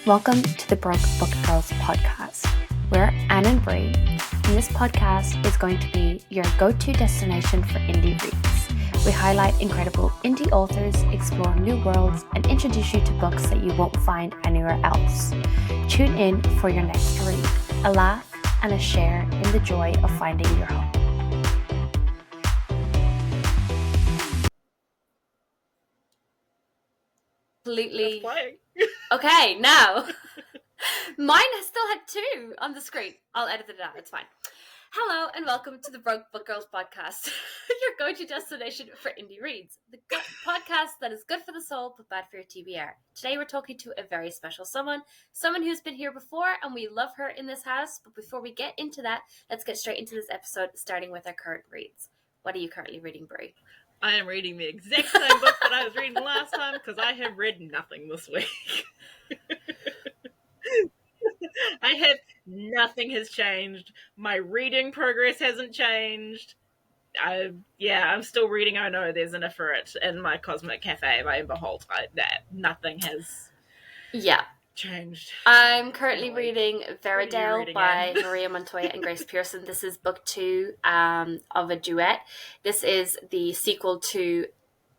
Welcome to the Broke Book Girls podcast. We're Anne and Bree, and this podcast is going to be your go-to destination for indie reads. We highlight incredible indie authors, explore new worlds, and introduce you to books that you won't find anywhere else. Tune in for your next read, a laugh, and a share in the joy of finding your home. Completely. Okay, now. Mine still had two on the screen. I'll edit it out. It's fine. Hello and welcome to the Broke Book Girls podcast, your go-to destination for indie reads. The podcast that is good for the soul but bad for your TBR. Today we're talking to a very special someone who's been here before, and we love her in this house. But before we get into that, let's get straight into this episode, starting with our current reads. What are you currently reading, Bree? I am reading the exact same book that I was reading last time because I have read nothing this week. Nothing has changed. My reading progress hasn't changed. I'm still reading I Know There's an Ifrit in my Cosmic Cafe by Amber Holt. Nothing has changed. I'm currently reading Veridale by Maria Montoya and Grace Pearson. This is book 2 of a duet. This is the sequel to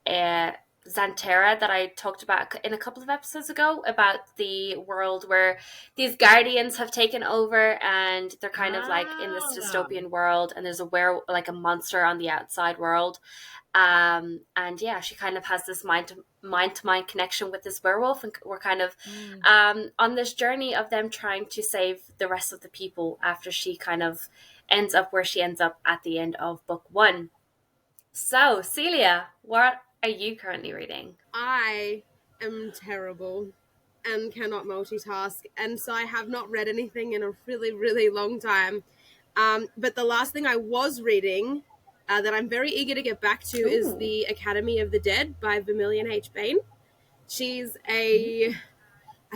Xanterra that I talked about in a couple of episodes ago, about the world where these guardians have taken over and they're kind of like in this dystopian world, and there's a monster on the outside world. She kind of has this mind to mind connection with this werewolf, and we're kind of on this journey of them trying to save the rest of the people after she kind of ends up where she ends up at the end of book 1. So, Celia, what are you currently reading? I am terrible and cannot multitask, and so I have not read anything in a really, really long time. But the last thing I was reading that I'm very eager to get back to is The Academy of the Dead by Vermilion H. Bain. She's I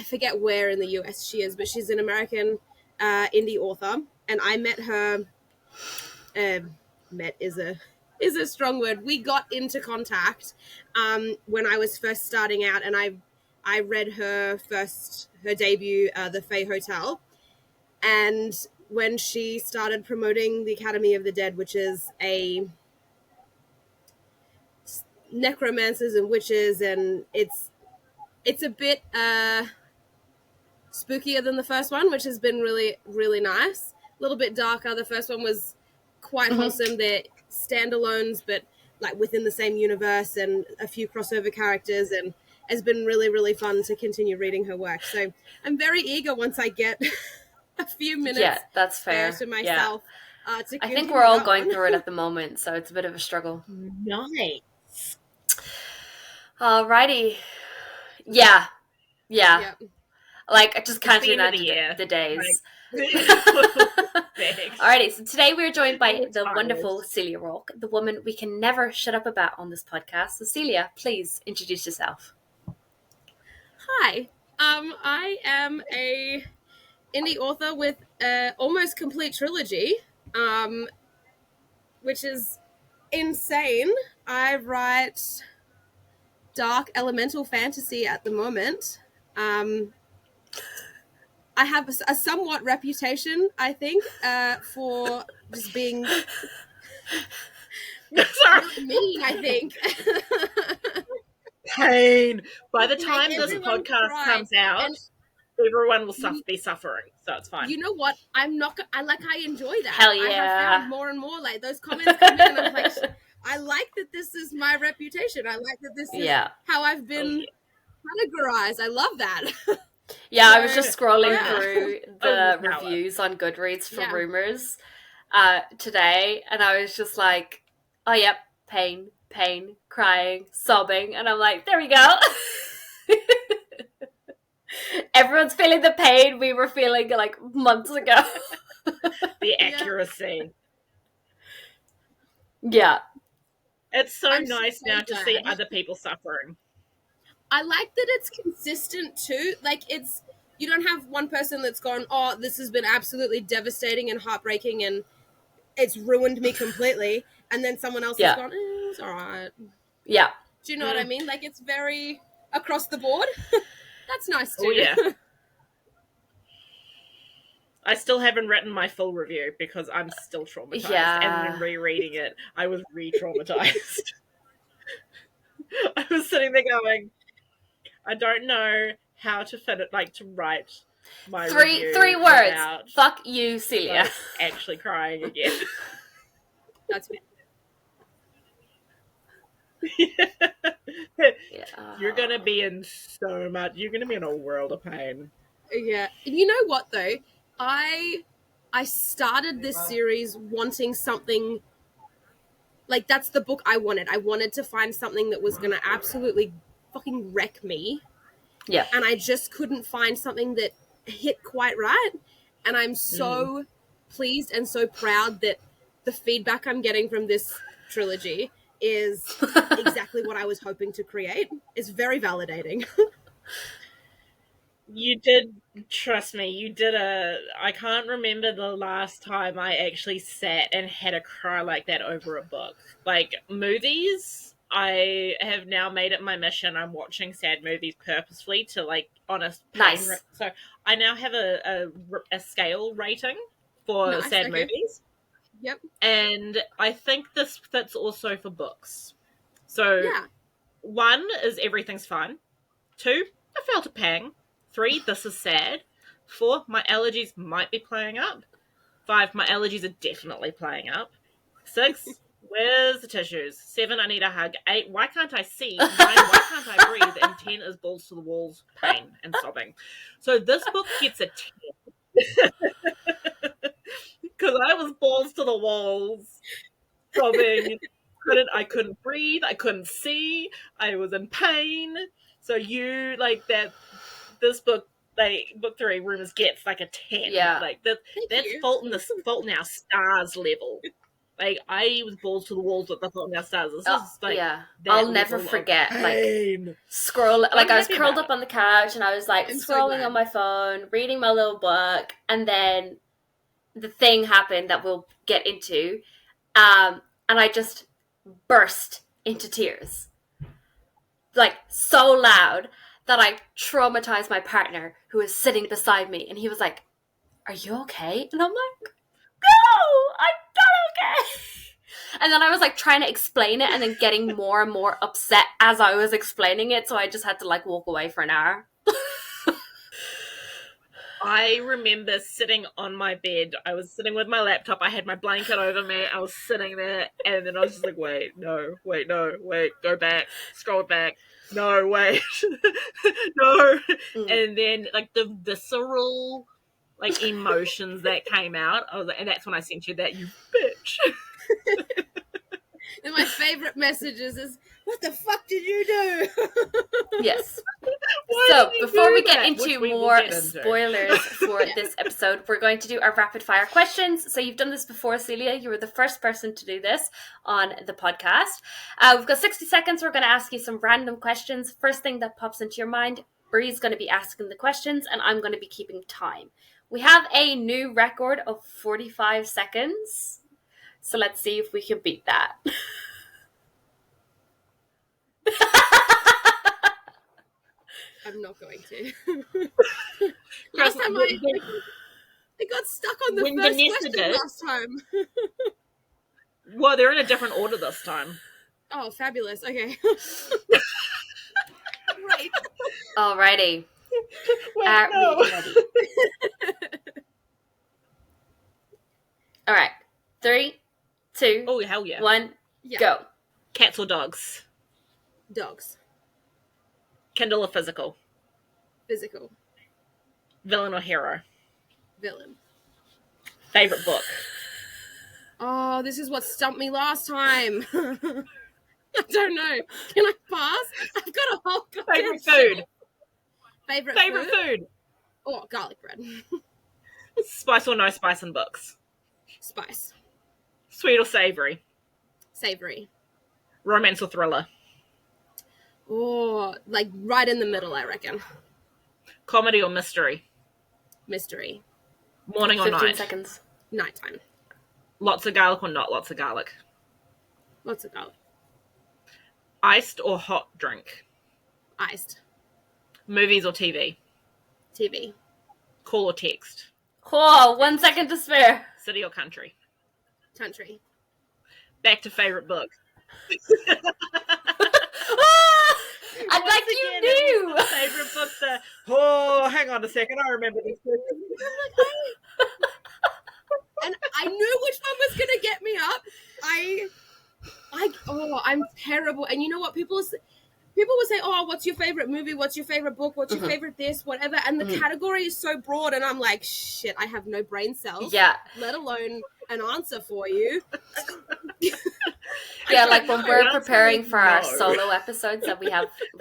forget where in the US she is, but she's an American indie author, and I met her, met is a strong word. We got into contact when I was first starting out, and I read her debut, The Fae Hotel, and when she started promoting the Academy of the Dead, which is a necromancers and witches, and it's a bit spookier than the first one, which has been really, really nice. A little bit darker. The first one was quite wholesome. They're standalones, but like within the same universe, and a few crossover characters, and has been really, really fun to continue reading her work. So I'm very eager once I get a few minutes that's fair. To myself. I think we're all going through it at the moment, so it's a bit of a struggle. Nice. Alrighty. Yeah. Like, I just can't do that the days. Alrighty, so today we're joined by the wonderful Celia Ralk, the woman we can never shut up about on this podcast. So Celia, please introduce yourself. Hi. I am a indie author with almost complete trilogy, which is insane. I write dark elemental fantasy at the moment. I have a somewhat reputation, I think, for just being mean, I think. Pain. By the time this podcast comes out, everyone will be suffering, so it's fine. You know what? I enjoy that. Hell yeah. I have found more and more, like, those comments come in, and I'm like, I like that this is my reputation. I like that this is how I've been categorized. I love that. Yeah, I was just scrolling through the reviews on Goodreads for Rumours today, and I was just like, oh, yep, pain, crying, sobbing, and I'm like, there we go. Everyone's feeling the pain we were feeling like months ago. The accuracy. Yeah. It's so nice now to see other people suffering. I like that it's consistent too. Like, you don't have one person that's gone, oh, this has been absolutely devastating and heartbreaking and it's ruined me completely. And then someone else has gone, it's all right. Yeah. Do you know what I mean? Like, it's very across the board. That's nice too. Oh, yeah. I still haven't written my full review because I'm still traumatized. Yeah. And then rereading it, I was re-traumatized. I was sitting there going, I don't know how to fit it, like to write my Three review words. without Fuck you, Celia. like, actually crying again. That's Yeah. You're gonna be in so much. You're gonna be in a world of pain. yeah. You know what though? I started this series wanting something like that's the book I wanted. I wanted to find something that was gonna absolutely fucking wreck me. Yeah. And I just couldn't find something that hit quite right. And I'm so pleased and so proud that the feedback I'm getting from this trilogy is exactly what I was hoping to create. It's very validating. You did, trust me, you did I can't remember the last time I actually sat and had a cry like that over a book. Like, movies, I have now made it my mission. I'm watching sad movies purposefully to, like, honest pain. Nice. So I now have a scale rating for Nice, sad okay. movies. Yep. And I think this fits also for books. So, Yeah. 1 is everything's fine. 2, I felt a pang. 3, this is sad. 4, my allergies might be playing up. 5, my allergies are definitely playing up. 6, where's the tissues? 7, I need a hug. 8, why can't I see? 9, why can't I breathe? And 10 is balls to the walls, pain and sobbing. So this book gets a 10. Because I was balls to the walls, sobbing. I couldn't breathe. I couldn't see. I was in pain. So you like that. This book, like book 3, Rumours gets like a 10. Yeah. Like Thank that's you. Fault in Our Stars level. Like I was balls to the walls with the Fault in Our Stars. This is like yeah. that I'll never level of forget. Like pain. like I was happy curled about up on the couch and I was like I'm so scrolling glad. on my phone, reading my little book, and then the thing happened that we'll get into, and I just burst into tears, like so loud that I traumatized my partner who was sitting beside me, and he was like, "Are you okay?" And I'm like, "No, I'm not okay." And then I was like trying to explain it and then getting more and more upset as I was explaining it, so I just had to like walk away for an hour. I remember sitting on my bed. I was sitting with my laptop. I had my blanket over me. I was sitting there, and then I was just like, wait, no, go back, scroll back. No, wait, no. And then, like, the visceral, like, emotions that came out, I was like, and that's when I sent you that, you bitch. And my favorite messages is, "What the fuck did you do?" Yes. Why So did you before do we get that? into Which we will more get into. spoilers for this episode, we're going to do our rapid fire questions. So you've done this before, Celia. You were the first person to do this on the podcast. We've got 60 seconds. We're going to ask you some random questions. First thing that pops into your mind, Bree's going to be asking the questions, and I'm going to be keeping time. We have a new record of 45 seconds. So let's see if we can beat that. I'm not going to. Last time I got stuck on the when first Vanessa question did, last time. well, they're in a different order this time. Oh, fabulous. Okay. Great. Alrighty. Wait, Are no. we ready? All right. 3, 2, Oh, hell yeah. 1, Yeah. go. Cats or dogs? Dogs. Kindle or physical? Physical. Villain or hero? Villain. Favorite book? Oh, this is what stumped me last time. I don't know. Can I pass? I've got a whole Favorite food? Favorite food? Oh, garlic bread. Spice or no spice in books? Spice. Sweet or savory? Savory. Romance or thriller? Oh, like right in the middle, I reckon. Comedy or mystery? Mystery. Morning or 15 night? seconds. Nighttime. Lots of garlic or not lots of garlic? Lots of garlic. Iced or hot drink? Iced. Movies or TV? TV. Call or text? Oh, 1 second to spare. City or country? Country. Back to favorite book. And like you Again, knew. Favorite book. Oh, hang on a second. I remember this. And I knew which one was gonna get me up. I'm terrible. And you know what? People will say, "Oh, what's your favorite movie? What's your favorite book? What's your favorite this? Whatever." And the category is so broad, and I'm like, "Shit, I have no brain cells. Yeah. Let alone an answer for you." Yeah, like when we're preparing for our solo episodes that we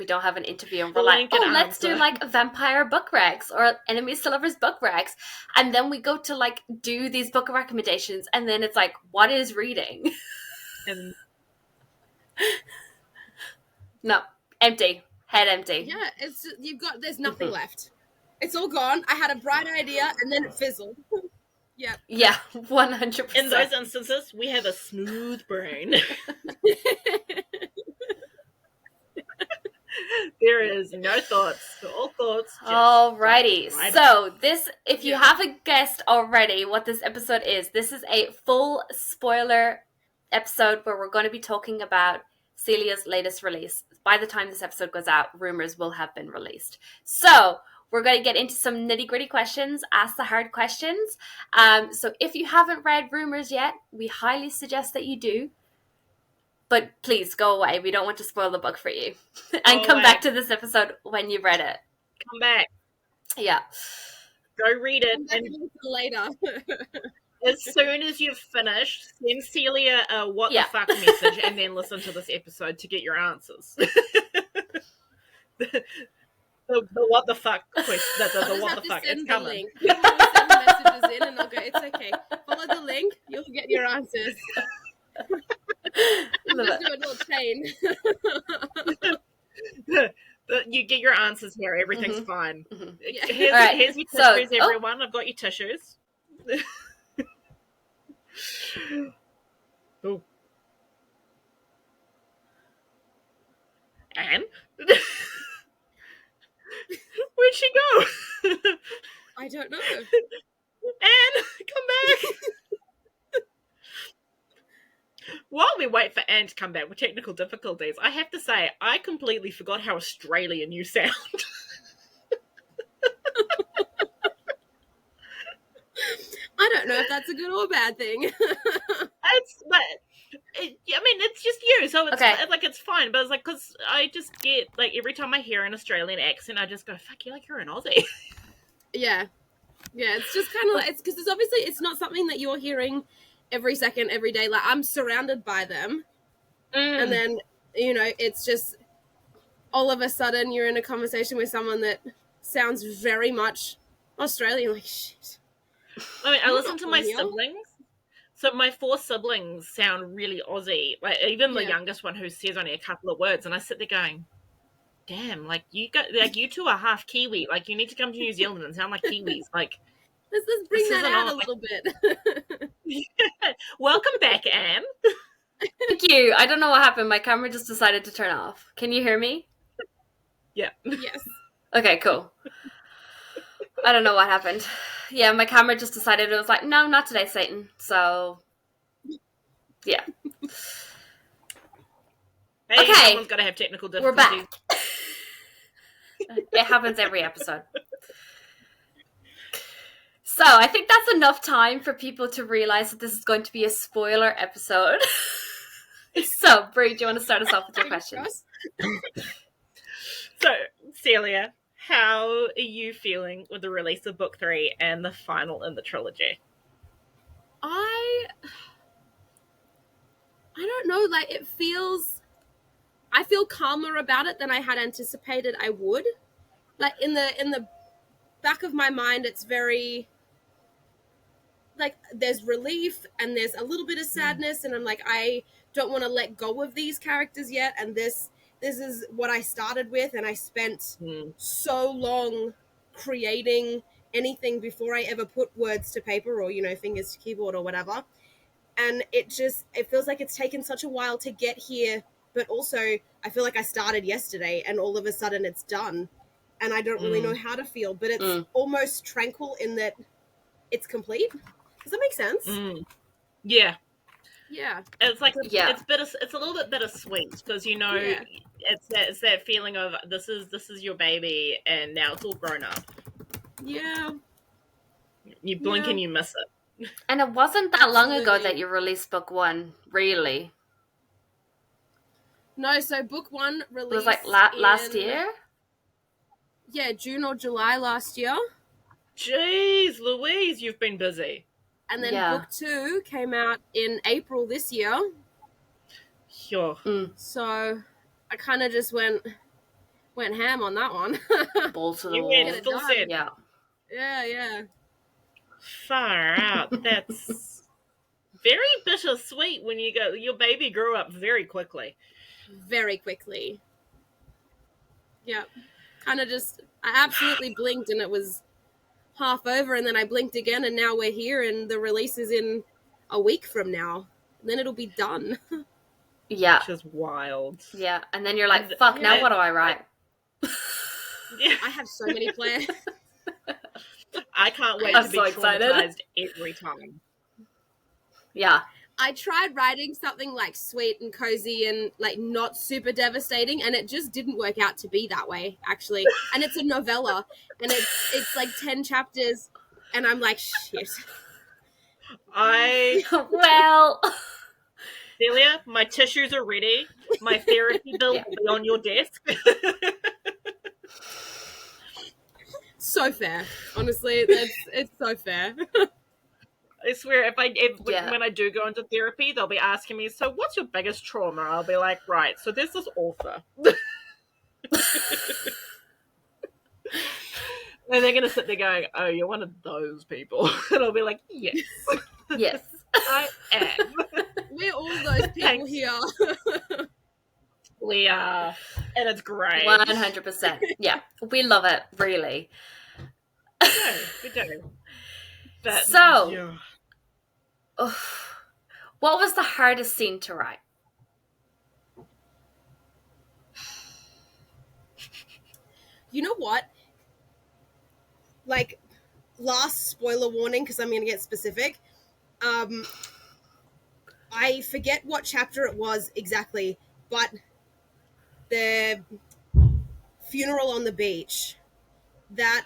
don't have an interview, and we're like, oh, let's do like vampire book recs or enemies to lovers book recs, and then we go to like do these book recommendations, and then it's like, what is reading? And no, empty, head empty. Yeah, there's nothing left. It's all gone. I had a bright idea, and then it fizzled. Yep. Yeah, 100%. In those instances, we have a smooth brain. There is no thoughts. All thoughts. Alrighty. So if you haven't guessed already what this episode is, this is a full spoiler episode where we're going to be talking about Celia's latest release. By the time this episode goes out, Rumours will have been released. So we're going to get into some nitty-gritty questions, ask the hard questions. So if you haven't read Rumours yet, we highly suggest that you do. But please, go away. We don't want to spoil the book for you. And come back to this episode when you've read it. Come back. Yeah. Go read it. And later. As soon as you've finished, send Celia a what the fuck message and then listen to this episode to get your answers. The what the fuck question. The what the fuck. It's coming. People will send messages in and I'll go, it's okay. Follow the link, you'll get your answers. Just do a little chain. You get your answers here. Everything's fine. Yeah. Here's your tissues, everyone. I've got your tissues. Oh. Anne? Where'd she go? I don't know. Anne, come back. While we wait for Anne to come back with technical difficulties, I have to say, I completely forgot how Australian you sound. I don't know if that's a good or bad thing. It's just you, so it's okay. Like it's fine. But it's like because I just get like every time I hear an Australian accent, I just go, "Fuck you!" Like you're an Aussie. Yeah. It's just kind of like it's because it's not something that you're hearing every second, every day. Like I'm surrounded by them, and then it's just all of a sudden you're in a conversation with someone that sounds very much Australian. Like shit. I mean, I listen to my siblings. So my 4 siblings sound really Aussie. Like even the youngest one who says only a couple of words, and I sit there going, "Damn! Like you two are half Kiwi. Like you need to come to New Zealand and sound like Kiwis. Like let's bring that out a little bit." Welcome back, Anne. Thank you. I don't know what happened. My camera just decided to turn off. Can you hear me? Yeah. Yes. Okay, cool. I don't know what happened. Yeah, my camera just decided it was like, no, not today, Satan. So, yeah. Hey, okay. Someone's got to have technical difficulties. We're back. It happens every episode. So, I think that's enough time for people to realize that this is going to be a spoiler episode. So, Bree, do you want to start us off with your questions? So, Celia, how are you feeling with the release of Book 3 and the final in the trilogy? I don't know. Like I feel calmer about it than I had anticipated I would. Like in the back of my mind, it's very like there's relief and there's a little bit of sadness, and I'm like I don't want to let go of these characters yet, and this is what I started with, and I spent so long creating anything before I ever put words to paper or, fingers to keyboard or whatever. And it feels like it's taken such a while to get here, but also I feel like I started yesterday and all of a sudden it's done. And I don't really know how to feel, but it's almost tranquil in that it's complete. Does that make sense? Yeah. Yeah. It's like Yeah. it's a little bit bittersweet because Yeah. it's that feeling of this is your baby and now it's all grown up. Yeah. You blink and you miss it. And it wasn't that long ago Absolutely. that you released book 1, really. No, so book 1 It was released like last year? Yeah, June or July last year. Jeez, Louise, you've been busy. And then Yeah. book 2 came out in April this year. Sure. So I kind of just went ham on that one. Balls to the You wall. went full set. Yeah. Yeah. Far out. That's very bittersweet when you go. Your baby grew up very quickly. Very quickly. Yeah. Kind of just, I absolutely blinked and it was half over, and then I blinked again and now we're here and the release is in a week from now. And then it'll be done. Yeah. Which is wild. Yeah. And then you're like, fuck, now what do I write? Yeah. I have so many plans. I can't wait I'm to be so excited. traumatized every time. Yeah. I tried writing something like sweet and cozy and like not super devastating, and it just didn't work out to be that way, actually. And it's a novella, and it's like 10 chapters, and I'm like, shit. Well, Celia, my tissues are ready. My therapy bill will be on your desk. So fair. Honestly, it's so fair. I swear, Yeah. when I do go into therapy, they'll be asking me, so what's your biggest trauma? I'll be like, right, so there's this author. And they're going to sit there going, oh, you're one of those people. And I'll be like, yes. Yes. I am. We're all those people Thanks. here. We are. And it's great. 100%. Yeah. We love it, really. We do. But, So, yeah. what was the hardest scene to write? You know what? Like, last spoiler warning, because I'm going to get specific. I forget what chapter it was exactly, but the funeral on the beach, that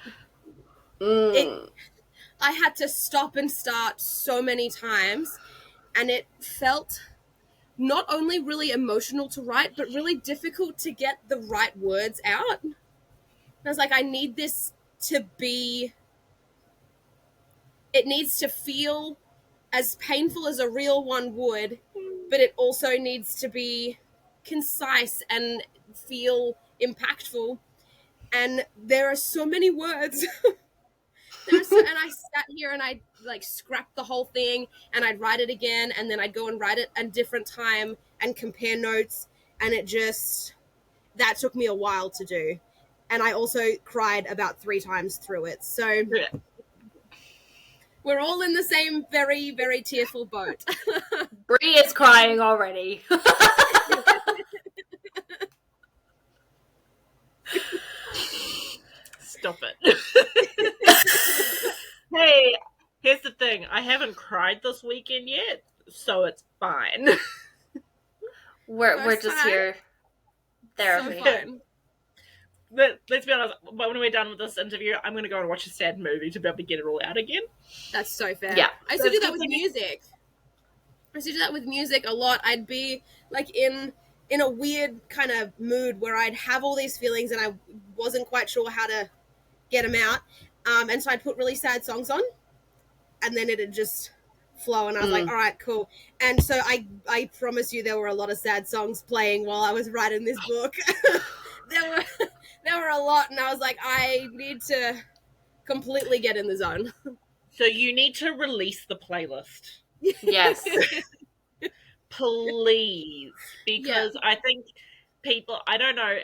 I had to stop and start so many times, and it felt not only really emotional to write, but really difficult to get the right words out. And I was like, I need this to be, it needs to feel as painful as a real one would, but it also needs to be concise and feel impactful. And there are so many words. And I sat here and I like scrapped the whole thing and I'd write it again, and then I'd go and write it a different time and compare notes, and that took me a while to do. And I also cried about 3 times through it. So we're all in the same very, very tearful boat. Bree is crying already. Stop it. Hey, here's the thing. I haven't cried this weekend yet, so it's fine. We're just time. here. Therapy. So fun. Let's be honest, when we're done with this interview, I'm going to go and watch a sad movie to be able to get it all out again. That's so fair. Yeah. I used to do that with music. A lot. I'd be like in a weird kind of mood where I'd have all these feelings and I wasn't quite sure how to get them out. And so I'd put really sad songs on, and then it'd just flow, and I was like, all right, cool. And so I promise you there were a lot of sad songs playing while I was writing this book. There were a lot, and I was like, I need to completely get in the zone. So you need to release the playlist. Yes. Please. Because I think people, I don't know,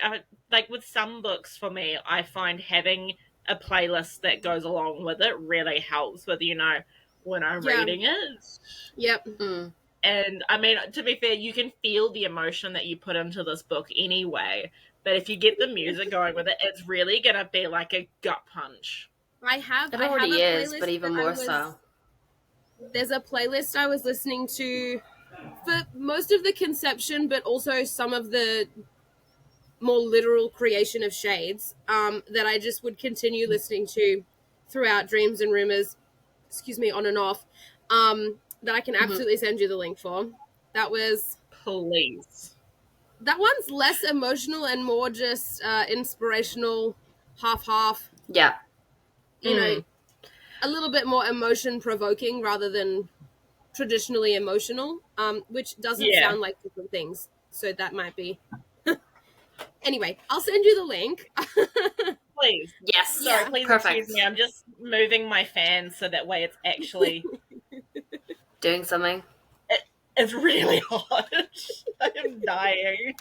like with some books for me, I find having a playlist that goes along with it really helps with, when I'm reading it. Yep. And I mean, to be fair, you can feel the emotion that you put into this book anyway. But if you get the music going with it, it's really going to be like a gut punch. I have It I have a already is, but playlist even that I more was so. there's a playlist I was listening to for most of the conception, but also some of the more literal creation of shades, that I just would continue listening to throughout Dreams and Rumors, excuse me, on and off, that I can Mhm. absolutely send you the link for. That was Please. that one's less emotional and more just inspirational, half. Yeah. You know, a little bit more emotion provoking rather than traditionally emotional, which doesn't Yeah. sound like different things. So that might be. Anyway, I'll send you the link. Please. Yes. Sorry, Yeah. please excuse Perfect. me. I'm just moving my fan so that way it's actually Doing something. it's really hot. I am dying.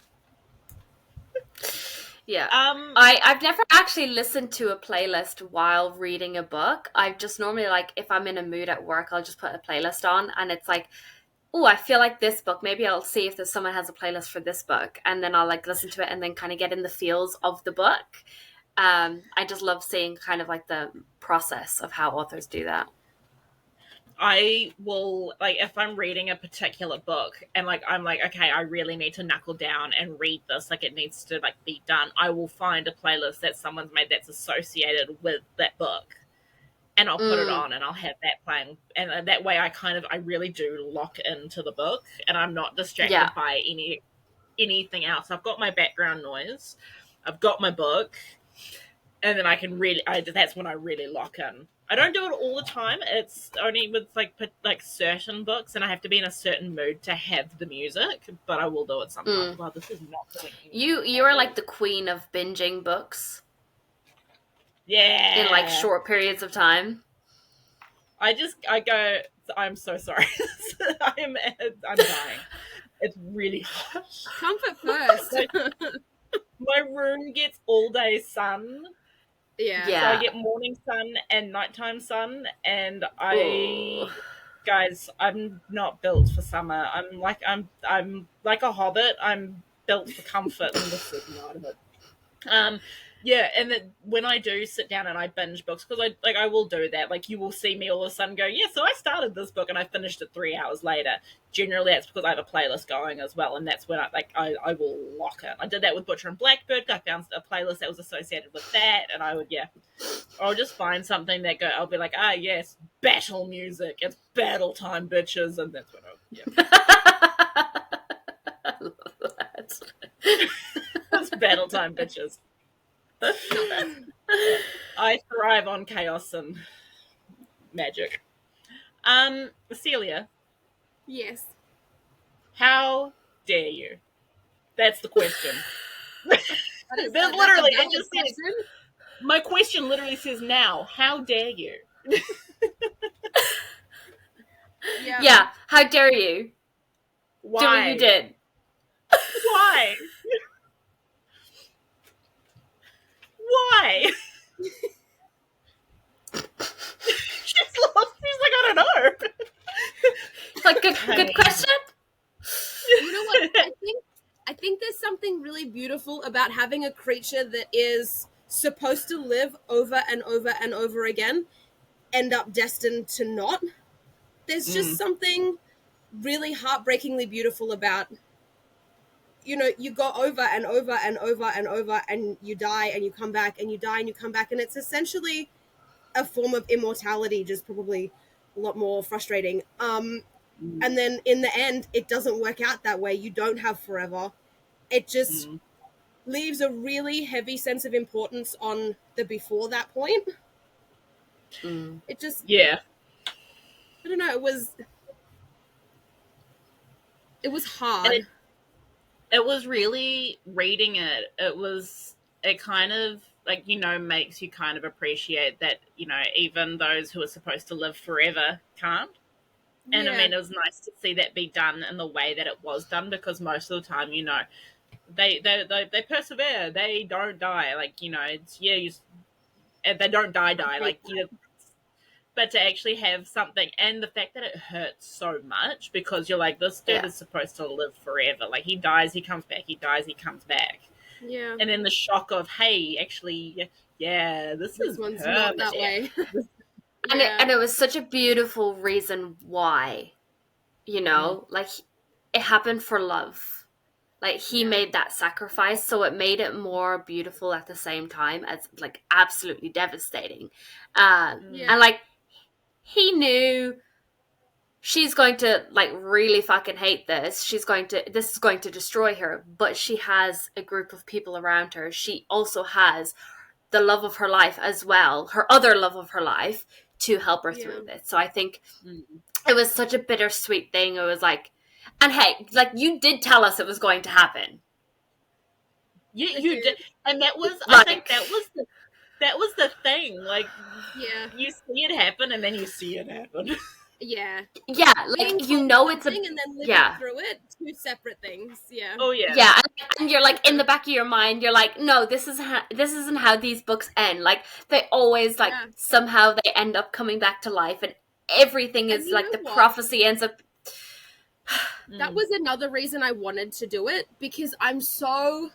Yeah. Um I've never actually listened to a playlist while reading a book. I just normally like if I'm in a mood at work, I'll just put a playlist on and it's like, oh, I feel like this book. Maybe I'll see if there's someone has a playlist for this book and then I'll like listen to it and then kind of get in the feels of the book. I just love seeing kind of like the process of how authors do that. I will like if I'm reading a particular book and like I'm like okay I really need to knuckle down and read this like it needs to like be done. I will find a playlist that someone's made that's associated with that book and I'll put it Mm, on and I'll have that playing and that way I really do lock into the book and I'm not yeah. distracted by anything else. I've got my background noise, I've got my book, and then I can really that's when I really lock in. I don't do it all the time. It's only with like certain books, and I have to be in a certain mood to have the music. But I will do it sometimes. Mm. Wow, this is not going anywhere You at are like all. the queen of binging books in like Yeah, short periods of time. I go. I'm so sorry. I'm dying. It's really hot. Comfort first. my, my room gets all day sun. Yeah. So I Yeah. get morning sun and nighttime sun, and Oh. guys, I'm not built for summer. I'm like a hobbit. I'm built for comfort, and this is not it. Um, yeah, and when I do sit down and I binge books, because I will do that. Like you will see me all of a sudden go, yeah. So I started this book and I finished it 3 hours later. Generally, that's because I have a playlist going as well, and that's when I will lock in. I did that with Butcher and Blackbird. I found a playlist that was associated with that, and I'll just find something that I'll be like, ah, yes, battle music. It's battle time, bitches, and that's what I love that. it's battle time, bitches. Not bad. I thrive on chaos and magic. Celia, Yes. how dare you? That's the question. That's There's a literally, it valid just says, question. my question literally says now, how dare you? Yeah. Yeah. How dare you do what you Why? did? Why? Why? She's lost. She's like, I don't know. Like good question. You know what? I think there's something really beautiful about having a creature that is supposed to live over and over and over again, end up destined to not. There's just something really heartbreakingly beautiful about, you go over and over and over and over and you die and you come back and you die and you come back, and it's essentially a form of immortality, just probably a lot more frustrating. And then in the end, it doesn't work out that way. You don't have forever. It just leaves a really heavy sense of importance on the before that point. Mm. It just, Yeah. I don't know, it was And hard. it was really reading it. It kind of like, makes you kind of appreciate that, even those who are supposed to live forever can't. And I Yeah. mean, it was nice to see that be done in the way that it was done because most of the time, they persevere. They don't die. Like, it's, yeah, and they don't die, like, but to actually have something and the fact that it hurts so much because you're like, this dude Yeah. is supposed to live forever. Like, he dies, he comes back, he dies, he comes back. Yeah. And then the shock of, hey, actually, yeah, this is one's permanent. not that way. And it was such a beautiful reason why, like it happened for love. Like he made that sacrifice, so it made it more beautiful at the same time as like absolutely devastating. And like he knew she's going to like really fucking hate this. This is going to destroy her, but she has a group of people around her. She also has the love of her life as well, her other love of her life, to help her through this. So I think it was such a bittersweet thing. It was like, and hey, like you did tell us it was going to happen. You did, and that was like, I think that was the thing. Like, you see it happen, and then you see it happen. Yeah, like it's a thing, and then living through it, two separate things. Yeah. Oh yeah. Yeah, and you're like in the back of your mind, you're like, no, this isn't how these books end. Like they always like somehow they end up coming back to life, and everything is like the prophecy ends up. That was another reason I wanted to do it, because I'm so.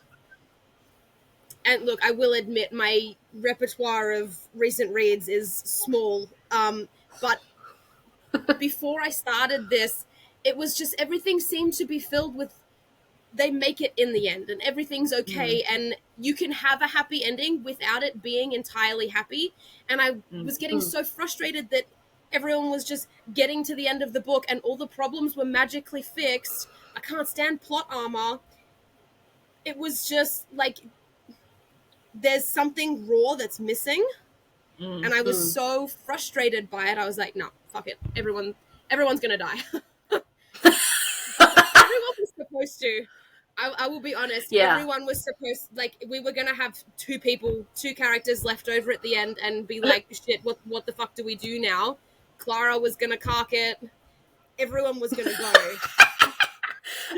And look, I will admit my repertoire of recent reads is small, but before I started this, it was just everything seemed to be filled with they make it in the end and everything's okay and you can have a happy ending without it being entirely happy. And I was getting so frustrated that everyone was just getting to the end of the book and all the problems were magically fixed. I can't stand plot armor. It was just like there's something raw that's missing. And I was so frustrated by it. I was like, no, fuck it. Everyone's gonna die. Everyone was supposed to. I will be honest. Yeah. Everyone was supposed, like, we were gonna have two characters left over at the end and be like, shit, what the fuck do we do now? Clara was gonna cock it. Everyone was gonna go.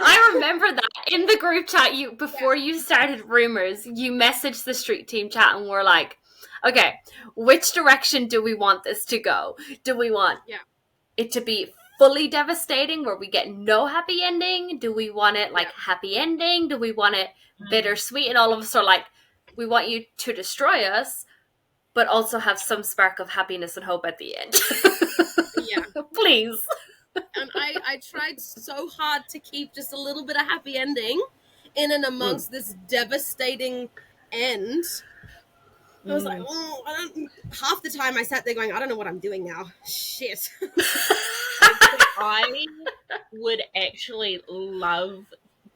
I remember that in the group chat. Before you started Rumours, you messaged the street team chat and were like, okay, which direction do we want this to go? Do we want it to be fully devastating where we get no happy ending? Do we want it like happy ending? Do we want it bittersweet? And all of us are like, we want you to destroy us, but also have some spark of happiness and hope at the end. Please. And I tried so hard to keep just a little bit of happy ending in and amongst this devastating end. I was like, half the time I sat there going, I don't know what I'm doing now. Shit. I would actually love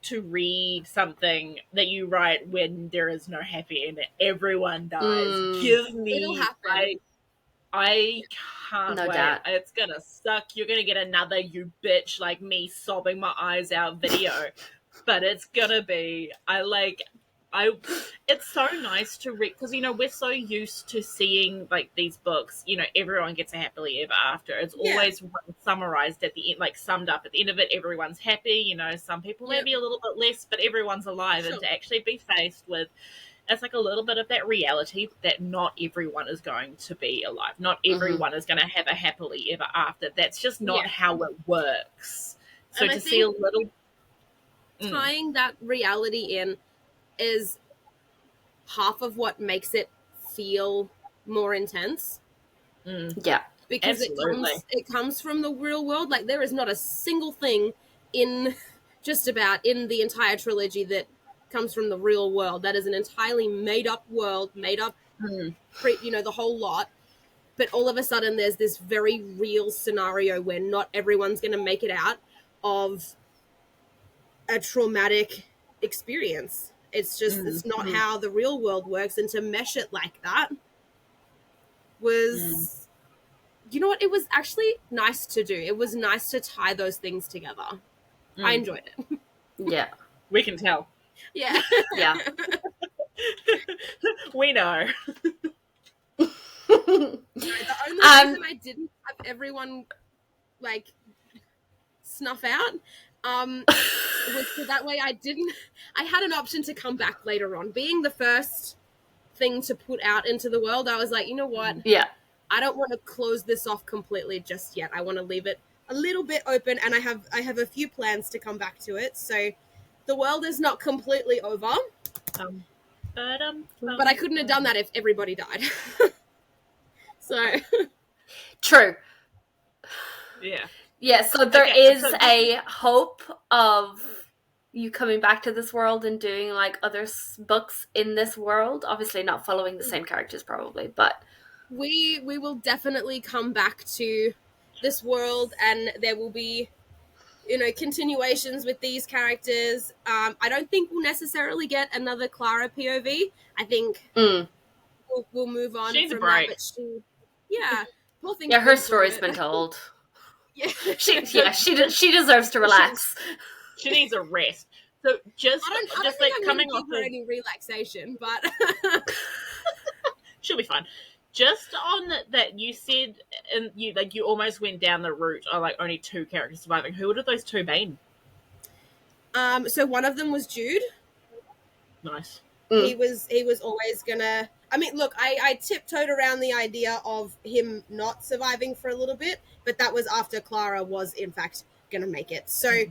to read something that you write when there is no happy ending. Everyone dies. Give me. It'll happen. I can't wait. Doubt. It's gonna suck. You're gonna get another you bitch like me sobbing my eyes out video. But it's gonna be. It's so nice to read because we're so used to seeing like these books. Everyone gets a happily ever after. It's always summarized at the end, like summed up at the end of it. Everyone's happy. Some people maybe a little bit less, but everyone's alive. And to actually be faced with, it's like a little bit of that reality that not everyone is going to be alive. Not everyone is going to have a happily ever after. That's just not how it works. So to see a little tying that reality in is half of what makes it feel more intense. Yeah. Because it comes from the real world. Like there is not a single thing in the entire trilogy that comes from the real world. That is an entirely made up world, made up the whole lot. But all of a sudden there's this very real scenario where not everyone's going to make it out of a traumatic experience. It's just, it's not how the real world works. And to mesh it like that was, you know what? It was actually nice to do. It was nice to tie those things together. I enjoyed it. Yeah. We can tell. Yeah. Yeah. We know. The only reason I didn't have everyone, like, snuff out was so that way I had an option to come back later on. Being the first thing to put out into the world, I was like, you know what? Yeah. I don't want to close this off completely just yet. I want to leave it a little bit open, and I have a few plans to come back to it. So the world is not completely over. But I couldn't have done that if everybody died. So True. Yeah. Yeah, so there is a hope of you coming back to this world and doing like other books in this world. Obviously, not following the same characters, probably, but we will definitely come back to this world, and there will be, you know, continuations with these characters. I don't think we'll necessarily get another Clara POV. I think we'll move on She's from a break. that. But yeah, poor thing's yeah, her been through story's it. been told. Yeah, she deserves to relax. She needs a rest. So just I don't like think I'm coming gonna off give her of, any relaxation, but she'll be fine. Just on that, you said, and you almost went down the route of like only 2 characters surviving. Who would have those 2 been? so one of them was Jude. Nice. He was always gonna. I mean, look, I tiptoed around the idea of him not surviving for a little bit, but that was after Clara was in fact gonna make it. So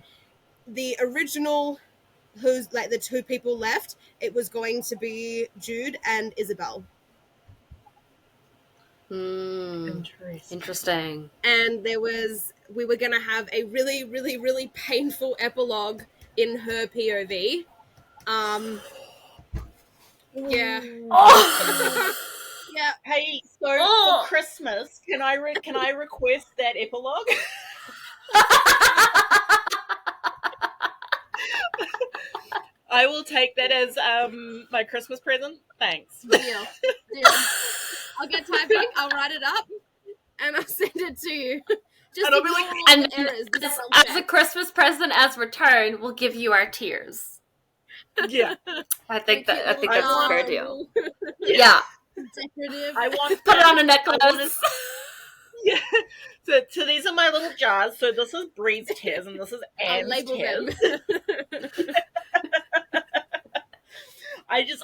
the original, who's like the 2 people left, it was going to be Jude and Isabel. Interesting. And we were gonna have a really, really, really painful epilogue in her POV. Yeah. Oh. Yeah. Hey, so for Christmas, can I request that epilogue? I will take that as my Christmas present. Thanks. Deal. I'll get typing. I'll write it up, and I'll send it to you. Just and I'll be like, and as a Christmas present, as return, we'll give you our tears. Yeah, I think that's a fair deal. Yeah. Decorative. I want put it on a necklace. Yeah. So these are my little jars. So this is Bree's tears, and this is Anne's tears.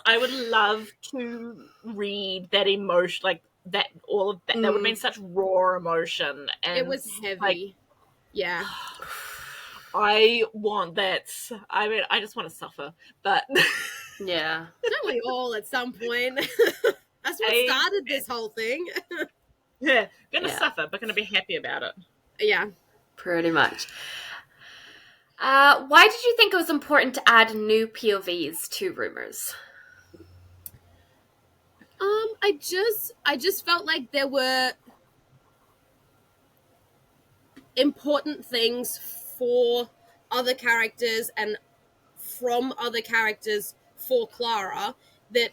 I would love to read that emotion, like that. All of that. That would have been such raw emotion, and it was heavy. Like, yeah. I want that. I mean, I just want to suffer, but yeah. Don't we all at some point? That's what started this whole thing. Yeah, gonna suffer, but gonna be happy about it. Yeah, pretty much. Why did you think it was important to add new POVs to Rumours? I just felt like there were important things for other characters and from other characters for Clara that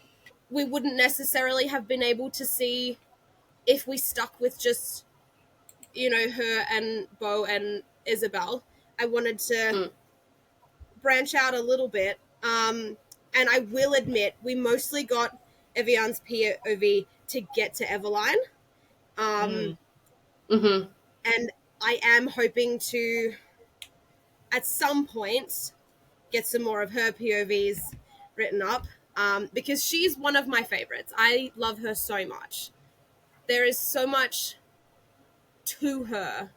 we wouldn't necessarily have been able to see if we stuck with just, you know, her and Beau and Isabel. I wanted to branch out a little bit. And I will admit, we mostly got Evian's POV to get to Eveline. And I am hoping to, at some point, get some more of her POVs written up, because she's one of my favorites. I love her so much. There is so much to her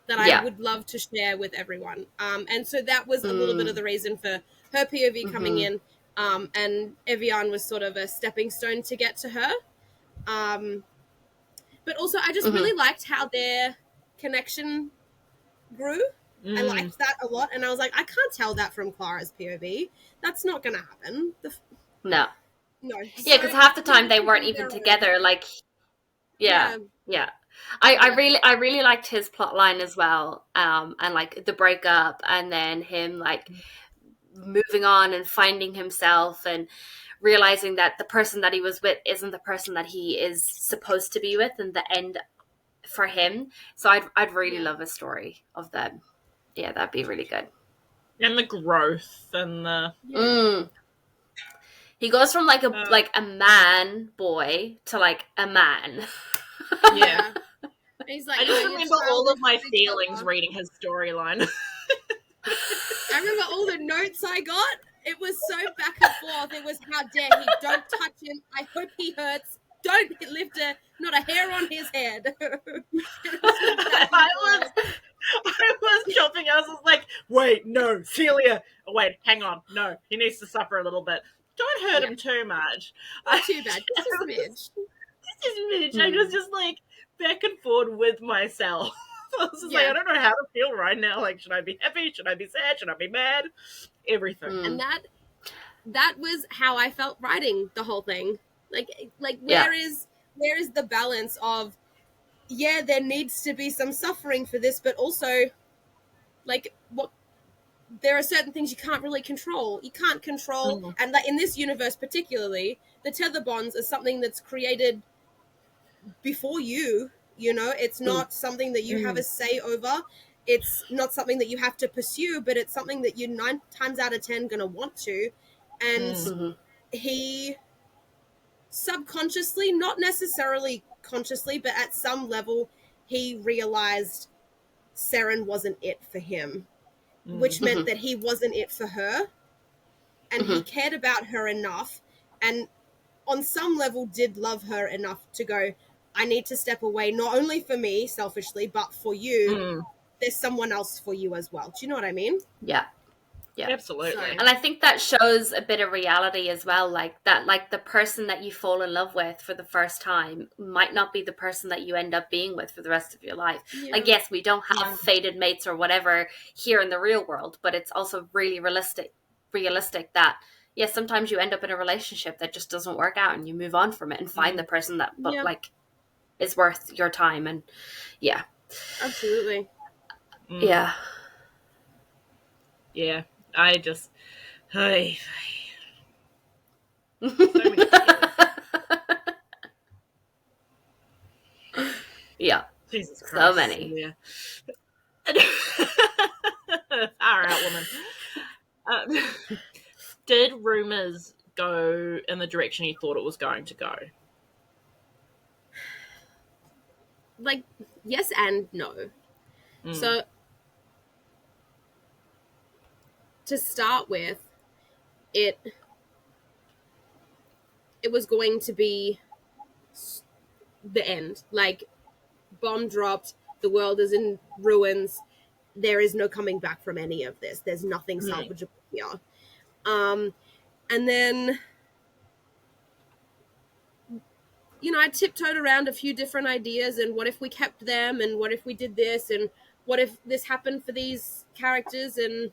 that I would love to share with everyone. And so that was a little bit of the reason for her POV coming in. And Evian was sort of a stepping stone to get to her. But also I just really liked how their connection grew. I liked that a lot. And I was like, I can't tell that from Clara's POV. That's not going to happen. No. No. Yeah, because half the time they weren't even together. Like, yeah. I really liked his plot line as well, and like the breakup, and then him like moving on and finding himself and realizing that the person that he was with isn't the person that he is supposed to be with, and the end for him. So I'd really love a story of that. Yeah, that'd be really good. And the growth and the he goes from like a man boy to like a man. Yeah. He's like, I just remember all of my feelings reading his storyline. I remember all the notes I got. It was so back and forth. It was, how dare he? Don't touch him. I hope he hurts. Don't lift not a hair on his head. I was chopping. I was like, wait, no, Celia, oh, wait, hang on. No, he needs to suffer a little bit. Don't hurt him too much. Not too bad. Just a smidge. Just Midge. I was just like back and forth with myself. I was just like, I don't know how to feel right now. Like, should I be happy? Should I be sad? Should I be mad? Everything. And that was how I felt writing the whole thing. Like where is the balance of, there needs to be some suffering for this, but also, like, what, there are certain things you can't really control. You can't control, and like in this universe particularly, the tether bonds are something that's created before you. You know, it's not something that you have a say over. It's not something that you have to pursue, but it's something that you 9 times out of 10 gonna want to. And he subconsciously, not necessarily consciously, but at some level, he realized Seren wasn't it for him, which meant that he wasn't it for her. And he cared about her enough, and on some level did love her enough to go, I need to step away, not only for me, selfishly, but for you. There's someone else for you as well. Do you know what I mean? Yeah. Absolutely. So, and I think that shows a bit of reality as well, like that, like the person that you fall in love with for the first time might not be the person that you end up being with for the rest of your life. Like, yes, we don't have fated mates or whatever here in the real world, but it's also really realistic that yes, sometimes you end up in a relationship that just doesn't work out and you move on from it and find the person that like is worth your time. And absolutely. Yeah. I just so many Yeah. Jesus Christ. So many. Yeah. All right, woman. Did Rumours go in the direction you thought it was going to go? Like, yes and no. So, to start with, it was going to be the end. Like, bomb dropped, the world is in ruins, there is no coming back from any of this. There's nothing salvageable here. And then, you know, I tiptoed around a few different ideas, and what if we kept them, and what if we did this, and what if this happened for these characters, and,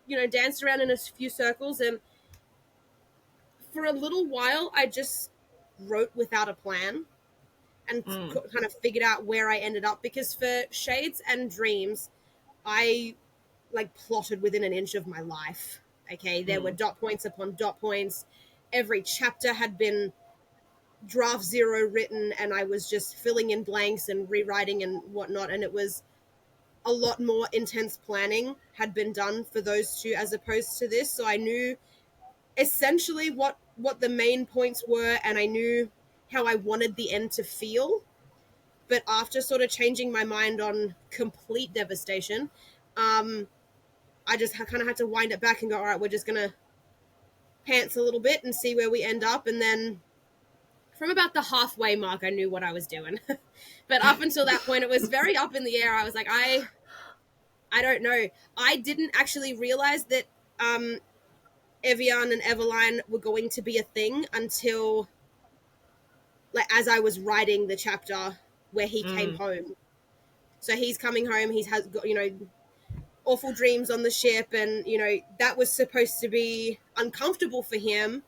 you know, danced around in a few circles. And for a little while, I just wrote without a plan and kind of figured out where I ended up, because for Shades and Dreams, I like plotted within an inch of my life. Okay, there were dot points upon dot points. Every chapter had been draft zero written, and I was just filling in blanks and rewriting and whatnot. And it was a lot more intense planning had been done for those two as opposed to this. So I knew essentially what the main points were, and I knew how I wanted the end to feel. But after sort of changing my mind on complete devastation, I just kind of had to wind it back and go, all right, we're just going to pants a little bit and see where we end up. And then from about the halfway mark, I knew what I was doing. But up until that point, it was very up in the air. I was like, I don't know. I didn't actually realize that Evian and Eveline were going to be a thing until, like, as I was writing the chapter where he came home. So he's coming home. He has got, you know, awful dreams on the ship, and, you know, that was supposed to be uncomfortable for him,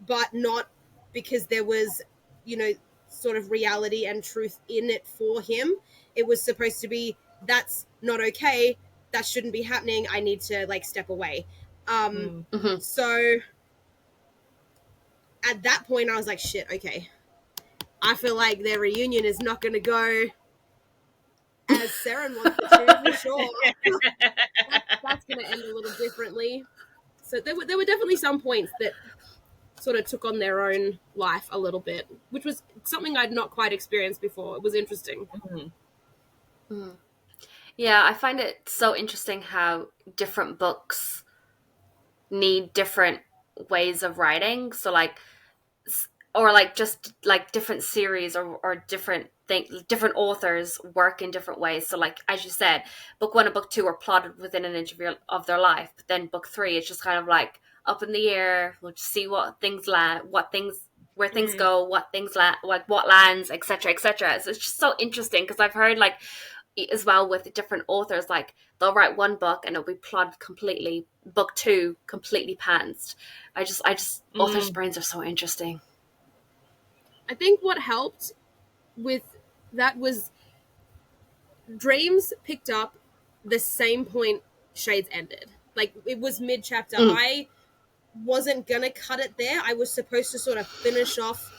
but not because there was, you know, sort of reality and truth in it for him. It was supposed to be, that's not okay, that shouldn't be happening, I need to, like, step away. So at that point I was like, shit, okay, I feel like their reunion is not going to go as Seren wants it to, for sure. That's going to end a little differently. So there were definitely some points that sort of took on their own life a little bit, which was something I'd not quite experienced before. It was interesting. Yeah, I find it so interesting how different books need different ways of writing. So, like, or like just like different series or different authors work in different ways. So like as you said, book 1 and book 2 are plotted within an inch of their life, but then book 3 is just kind of like up in the air. We'll just see what things land, where things go, what things land, like what lands, etc., etc. So it's just so interesting because I've heard like as well with different authors, like they'll write one book and it'll be plotted completely, book 2 completely pantsed. I just authors' brains are so interesting. I think what helped with that was Dreams picked up the same point Shades ended. Like, it was mid-chapter. I wasn't gonna cut it there. I was supposed to sort of finish off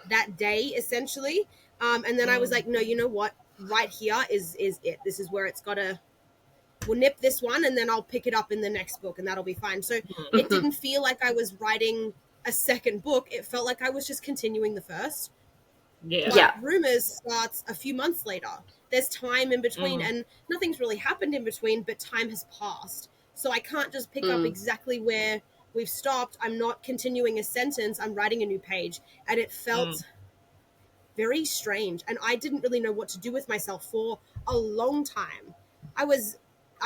that day, essentially. And then I was like, no, you know what? Right here is it. This is where it's gotta... We'll nip this one, and then I'll pick it up in the next book, and that'll be fine. So it didn't feel like I was writing a second book. It felt like I was just continuing the first. But Rumours starts a few months later. There's time in between, and nothing's really happened in between, but time has passed. So I can't just pick up exactly where we've stopped. I'm not continuing a sentence. I'm writing a new page. And it felt very strange. And I didn't really know what to do with myself for a long time. I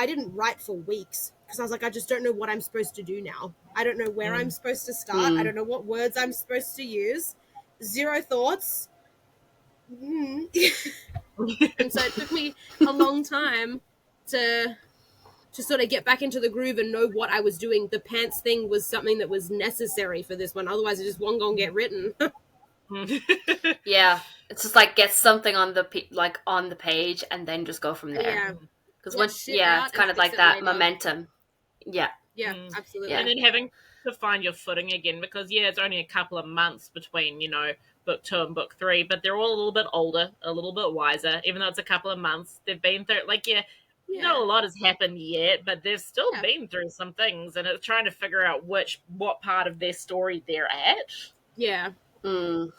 didn't write for weeks because I was like, I just don't know what I'm supposed to do now. I don't know where I'm supposed to start. I don't know what words I'm supposed to use. Zero thoughts. And so it took me a long time to sort of get back into the groove and know what I was doing. The pants thing was something that was necessary for this one. Otherwise, it just wasn't going to get written. Yeah, it's just like get something on the page and then just go from there. Yeah, because once it's kind of like that later. Momentum. Yeah, absolutely. And then having to find your footing again, because it's only a couple of months between book 2 and book 3, but they're all a little bit older, a little bit wiser. Even though it's a couple of months, they've been through not a lot has happened yet, but they've still been through some things, and it's trying to figure out what part of their story they're at. Yeah. And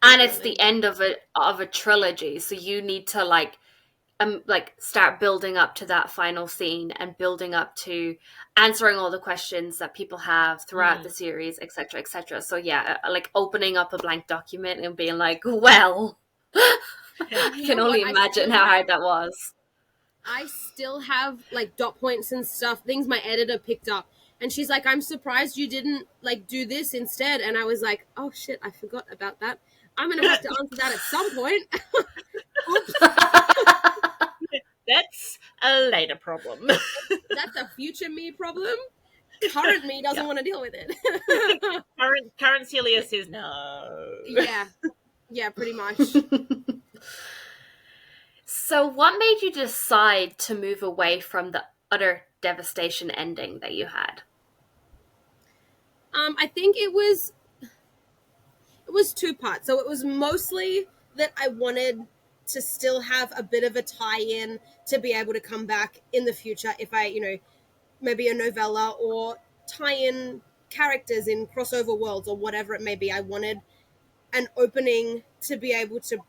it's the end of a trilogy, so you need to like start building up to that final scene and building up to answering all the questions that people have throughout the series, etc., etc. So like opening up a blank document and being like, well, I can only imagine how hard that was. I still have like dot points and stuff, things my editor picked up, and she's like, I'm surprised you didn't like do this instead. And I was like, oh shit, I forgot about that. I'm gonna have to answer that at some point. Oops. That's a later problem. That's a future me problem. Current me doesn't want to deal with it. Current Celia says no. Yeah, pretty much. So what made you decide to move away from the utter devastation ending that you had? I think it was 2 parts. So it was mostly that I wanted to still have a bit of a tie-in to be able to come back in the future if I, maybe a novella or tie-in characters in crossover worlds or whatever it may be. I wanted an opening to be able to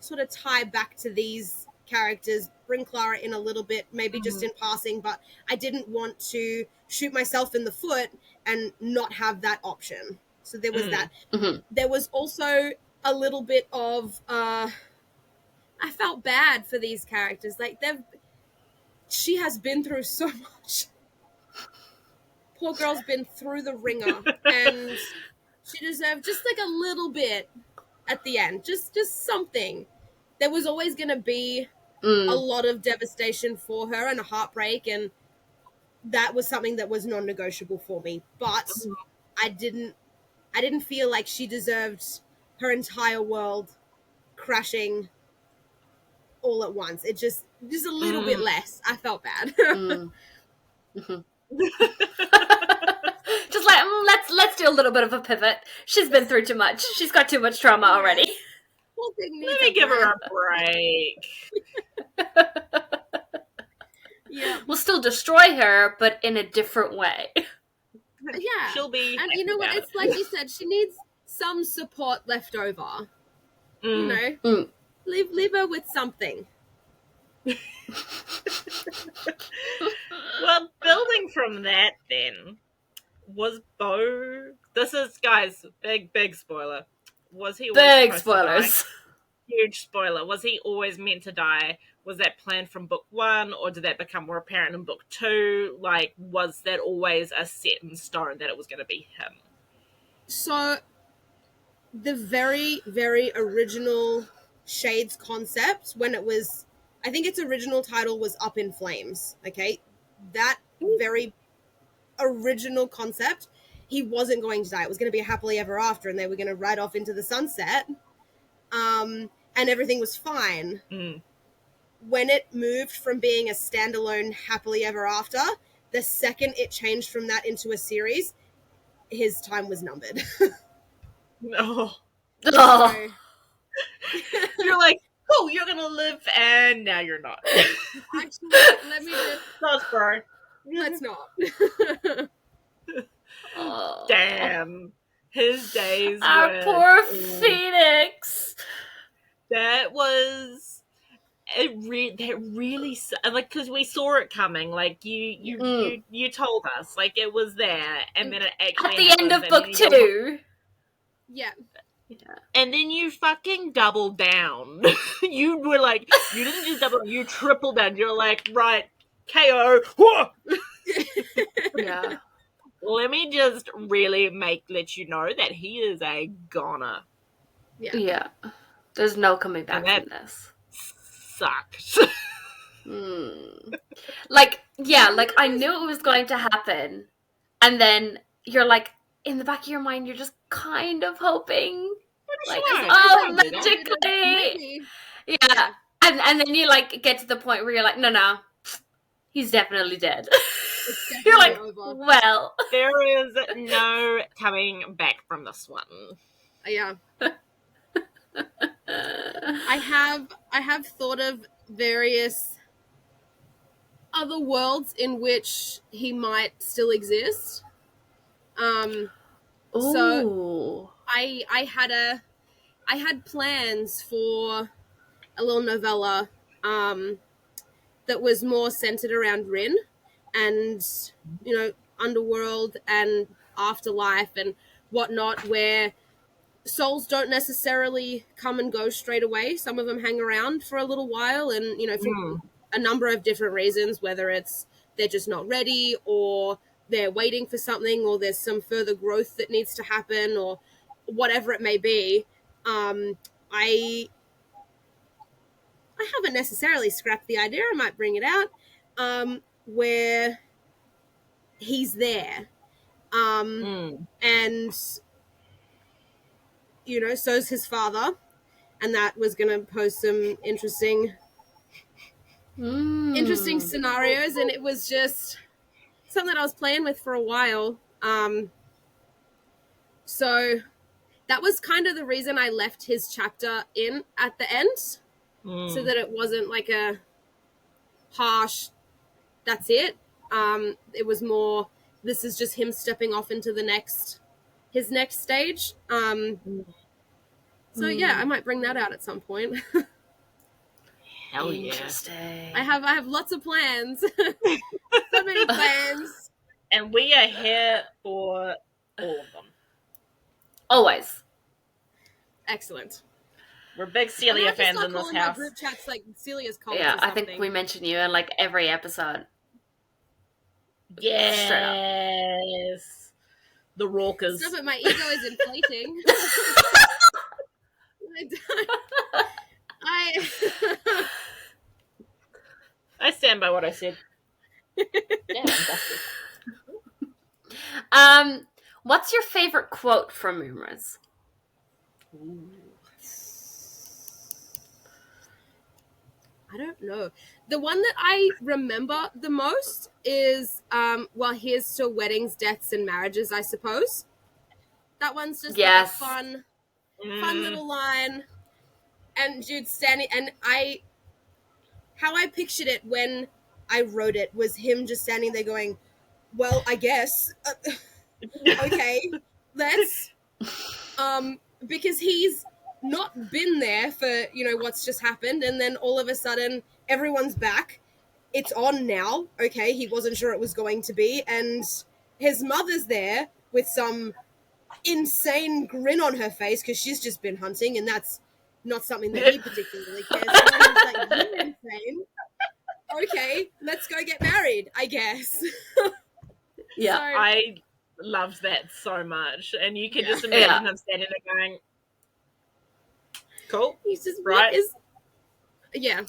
sort of tie back to these characters, bring Clara in a little bit, maybe just in passing, but I didn't want to shoot myself in the foot and not have that option. So there was that. There was also a little bit of I felt bad for these characters. Like she has been through so much. Poor girl's been through the ringer, and she deserved just like a little bit at the end, just something. There was always going to be a lot of devastation for her and a heartbreak, and that was something that was non-negotiable for me. But I didn't feel like she deserved her entire world crashing all at once. It just a little bit less. I felt bad. Just like let's do a little bit of a pivot. She's been through too much. She's got too much trauma already. Let me give her a break. We'll still destroy her, but in a different way. Yeah. She'll be. And you know what? It's like you said, she needs some support left over. Leave her with something. Well, building from that then, Was Bo? This is, guys, big spoiler. Was he always Big supposed to die? spoilers. Huge spoiler. Was he always meant to die? Was that planned from book 1, or did that become more apparent in book 2? Like, was that always a set in stone that it was going to be him? So, the very, very original Shades concept, when it was, I think its original title was Up in Flames, okay? That very original concept, he wasn't going to die. It was going to be a happily ever after, and they were going to ride off into the sunset, and everything was fine. When it moved from being a standalone happily ever after, the second it changed from that into a series, his time was numbered. No. Oh. You're like, oh, you're going to live, and now you're not. Actually, let me just... That's burn. Let's not. Oh. Damn. His days Our were... poor Phoenix. That was... that really... Like, because we saw it coming. Like, you told us. Like, it was there, and then it actually At the end of book 2. Yeah. And then you fucking doubled down. You were like, you didn't just double, you tripled down. You're like, right, KO. Yeah. Let me just really let you know that he is a goner. Yeah. There's no coming back And from this. Sucks. Like, yeah, like I knew it was going to happen. And then you're like, in the back of your mind, you're just kind of hoping. Like, oh, magically. Maybe. Yeah. And then you like get to the point where you're like, no, he's definitely dead. Definitely You're like, over. well. There is no coming back from this one. Yeah. I have thought of various other worlds in which he might still exist. So I had plans for a little novella that was more centered around Rin and, you know, underworld and afterlife and whatnot, where souls don't necessarily come and go straight away. Some of them hang around for a little while, and, you know, for a number of different reasons, whether it's they're just not ready, or they're waiting for something, or there's some further growth that needs to happen, or whatever it may be. I haven't necessarily scrapped the idea. I might bring it out, where he's there, and, you know, so's his father, and that was going to pose some interesting scenarios, and it was just something that I was playing with for a while. So that was kind of the reason I left his chapter in at the end, so that it wasn't like a harsh, that's it. It was more, this is just him stepping off into his next stage. So yeah, I might bring that out at some point. Hell yeah. Interesting. I have lots of plans. So many plans. And we are here for all of them. Always. Excellent. We're big Celia fans in this house. Group chats like Celia's Cult. Yeah, I think we mention you in like every episode. Yes. The Ralkers. Stop it, my ego is inflating. I stand by what I said. Yeah, what's your favorite quote from Rumours? I don't know. The one that I remember the most is, well, here's to weddings, deaths, and marriages, I suppose. That one's just like a fun little line. And Jude standing, and how I pictured it when I wrote it was him just standing there going, well, I guess, okay, let's, because he's not been there for, you know, what's just happened, and then all of a sudden everyone's back. It's on now. Okay, he wasn't sure it was going to be, and his mother's there with some insane grin on her face because she's just been hunting, and that's not something that he particularly cares about. He's like, "You're insane. Okay, let's go get married, I guess." Yeah. So, I loved that so much. And you can just imagine him standing there going, cool. he's just, Right. what is... Yeah.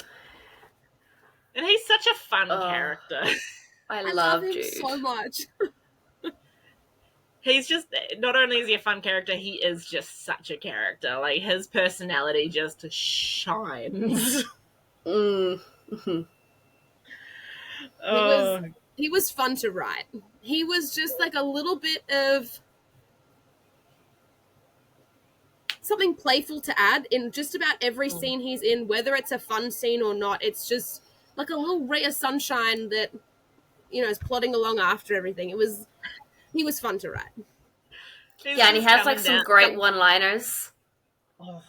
And he's such a fun character. I love love him Jude so much. He's just, not only is he a fun character, he is just such a character. Like, his personality just shines. He was fun to write. He was just like a little bit of something playful to add in just about every scene he's in, whether it's a fun scene or not. It's just like a little ray of sunshine that, you know, is plodding along after everything. He was fun to write. Yeah, and he has like some great one-liners. Oh.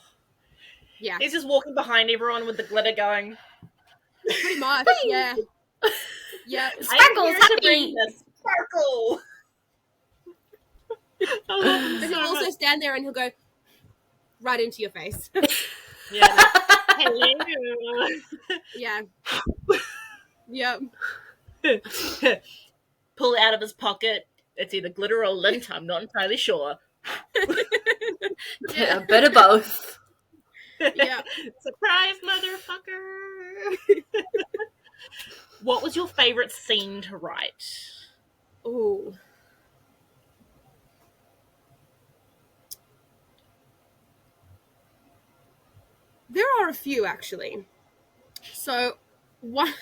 Yeah. He's just walking behind everyone with the glitter going. Pretty much, yeah. Yeah. Sparkles, happy! Sparkle! I love him But so he'll also much. stand there and he'll go right into your face. Yeah. Hello. Yeah. Yep. Pull it out of his pocket. It's either glitter or lint, I'm not entirely sure. A bit of both. Yeah. Surprise, motherfucker! What was your favorite scene to write? Ooh. There are a few, actually. So, one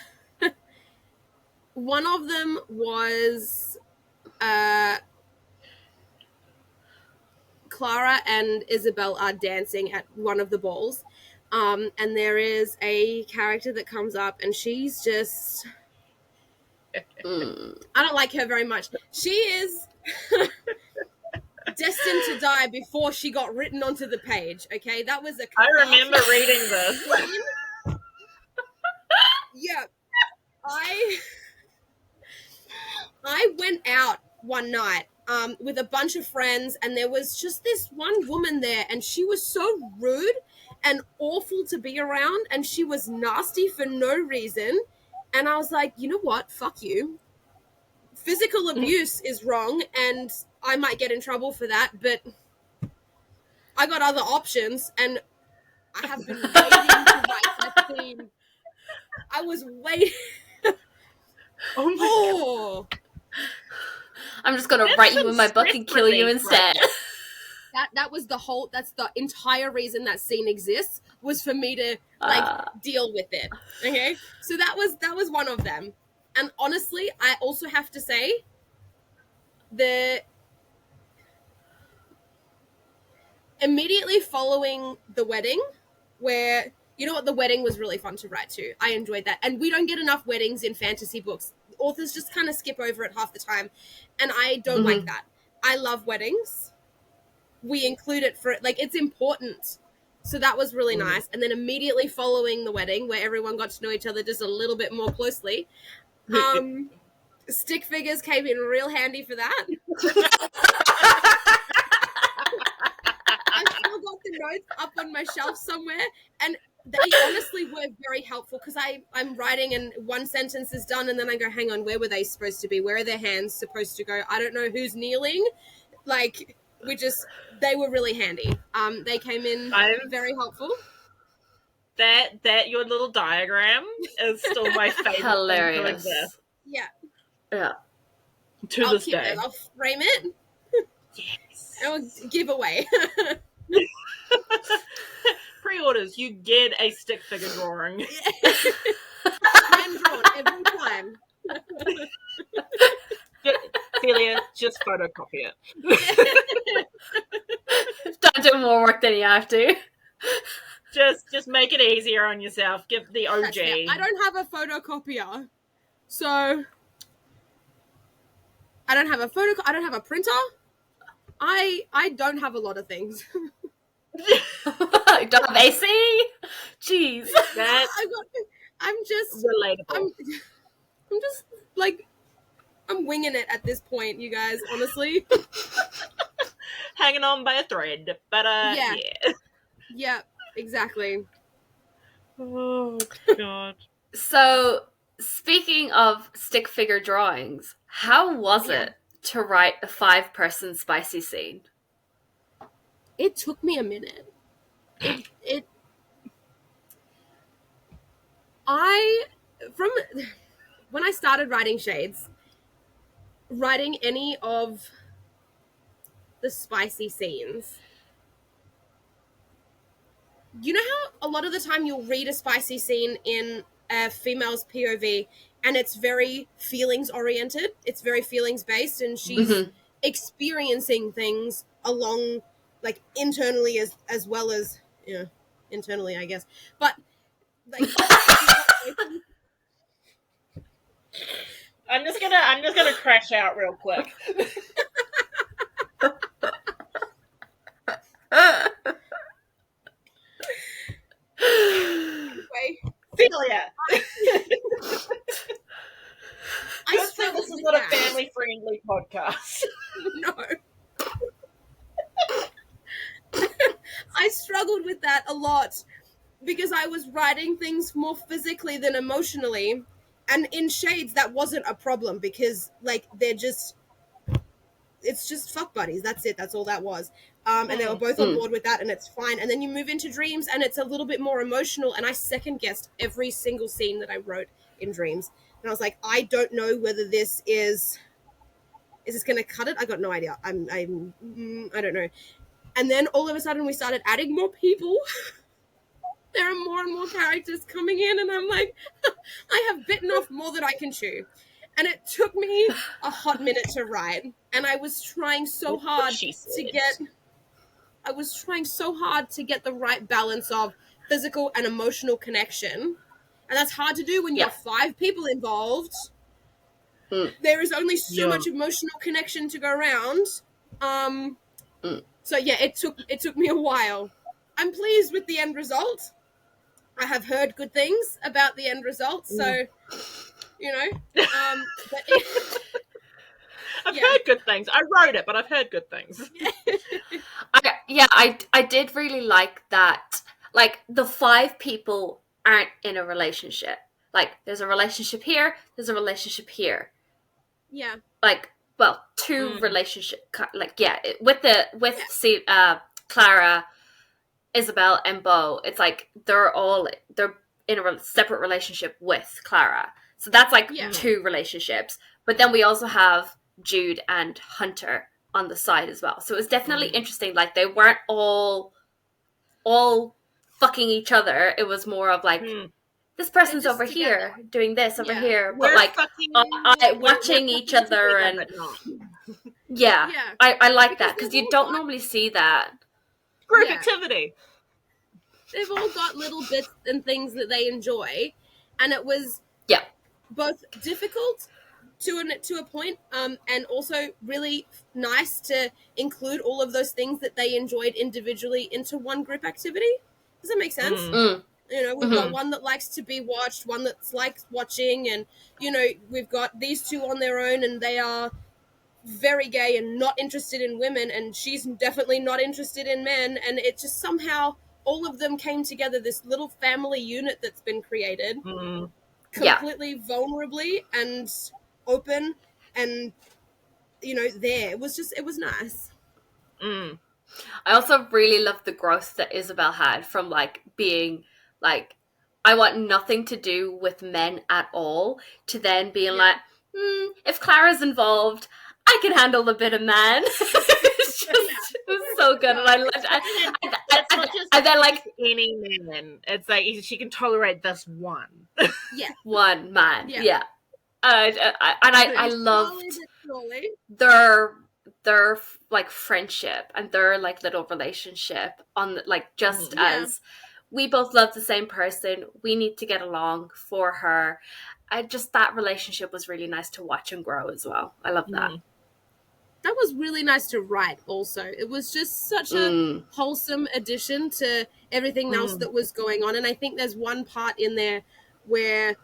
of them was Clara and Isabel are dancing at one of the balls. And there is a character that comes up, and she's just... I don't like her very much. She is destined to die before she got written onto the page, okay? That was a... I remember reading this. Yeah. I went out one night with a bunch of friends, and there was just this one woman there, and she was so rude and awful to be around, and she was nasty for no reason. And I was like, you know what? Fuck you. Physical abuse is wrong, and I might get in trouble for that, but I got other options, and I have been waiting to write that scene. I was waiting. Oh my Oh, I'm just gonna That's write you some in my book and kill you stress relief, instead. that was that's the entire reason that scene exists, was for me to deal with it. Okay, so that was one of them. And honestly, I also have to say, immediately following the wedding, where, you know what, the wedding was really fun to write too. I enjoyed that. And we don't get enough weddings in fantasy books. Authors just kind of skip over it half the time. And I don't like that. I love weddings. We include it for, like, it's important. So that was really nice. And then immediately following the wedding, where everyone got to know each other just a little bit more closely, stick figures came in real handy for that. I still got the notes up on my shelf somewhere, and they honestly were very helpful, because I'm writing and one sentence is done, and then I go, hang on, where were they supposed to be? Where are their hands supposed to go? I don't know who's kneeling. Like, they were really handy. They came in very helpful. That your little diagram is still my favorite. Hilarious. Thing Yeah. Yeah. to this day. I'll frame it. Yes. I'll give away. Pre-orders, you get a stick figure drawing. Hand drawn every time. Celia, just photocopy it. Don't do more work than you have to. Just make it easier on yourself. Give the OG. I don't have a photocopier, so I don't have a I don't have a printer. I don't have a lot of things. You don't have AC? Jeez. That's I'm just relatable. I'm just like, I'm winging it at this point, you guys, honestly. Hanging on by a thread. But Yeah. yeah. Yeah, exactly. Oh god. So, speaking of stick figure drawings, how was Yeah. it to write a 5-person spicy scene? It took me a minute. From when I started writing Shades, writing any of the spicy scenes, you know how a lot of the time you'll read a spicy scene in a female's POV and it's very feelings oriented, it's very feelings based, and she's experiencing things along, like, internally as well as, yeah, internally, I guess, but like I'm just gonna crash out real quick. anyway, Celia. I Just so this is not a family friendly podcast. No. I struggled with that a lot because I was writing things more physically than emotionally, and in Shades that wasn't a problem because, like, it's just fuck buddies, that's it, that's all that was. And they were both on board with that, and it's fine. And then you move into Dreams and it's a little bit more emotional, and I second guessed every single scene that I wrote in Dreams, and I was like, I don't know whether this is this gonna cut it? I got no idea. I don't know. And then all of a sudden we started adding more people. There are more and more characters coming in, and I'm like, I have bitten off more than I can chew. And it took me a hot minute to write, and I was trying so hard to get the right balance of physical and emotional connection. And that's hard to do when you have 5 people involved. There is only so much emotional connection to go around. So yeah, it took me a while. I'm pleased with the end result. I have heard good things about the end result, so you know. But I've heard good things. I wrote it, but I've heard good things. I did really like that. Like, the 5 people aren't in a relationship. Like, there's a relationship here, there's a relationship here. Yeah. Like, well, 2 relationship, like, with Clara, Isabel, and Beau, it's like they're in a separate relationship with Clara. So that's like 2 relationships. But then we also have Jude and Hunter on the side as well. So it was definitely interesting. Like, they weren't all fucking each other. It was more of like, this person's over here doing this over here, but like watching each other, and I like that because you don't normally see that group activity. They've all got little bits and things that they enjoy, and it was both difficult to a point, and also really nice to include all of those things that they enjoyed individually into one group activity. Does that make sense? You know, we've got one that likes to be watched, one that's likes watching, and, you know, we've got these 2 on their own, and they are very gay and not interested in women, and she's definitely not interested in men, and it just somehow all of them came together, this little family unit that's been created, completely vulnerably and open, and, you know, it was nice. I also really loved the growth that Isabel had from, like, being like, I want nothing to do with men at all, to then being like, if Clara's involved, I can handle a bit of man. It was so good, and I loved it. And then, like, any man, it's like she can tolerate this one. One man. I loved their like friendship and their like little relationship on, like, just as we both love the same person, we need to get along for her. That relationship was really nice to watch and grow as well. I love that. That was really nice to write also. It was just such a wholesome addition to everything else that was going on. And I think there's one part in there where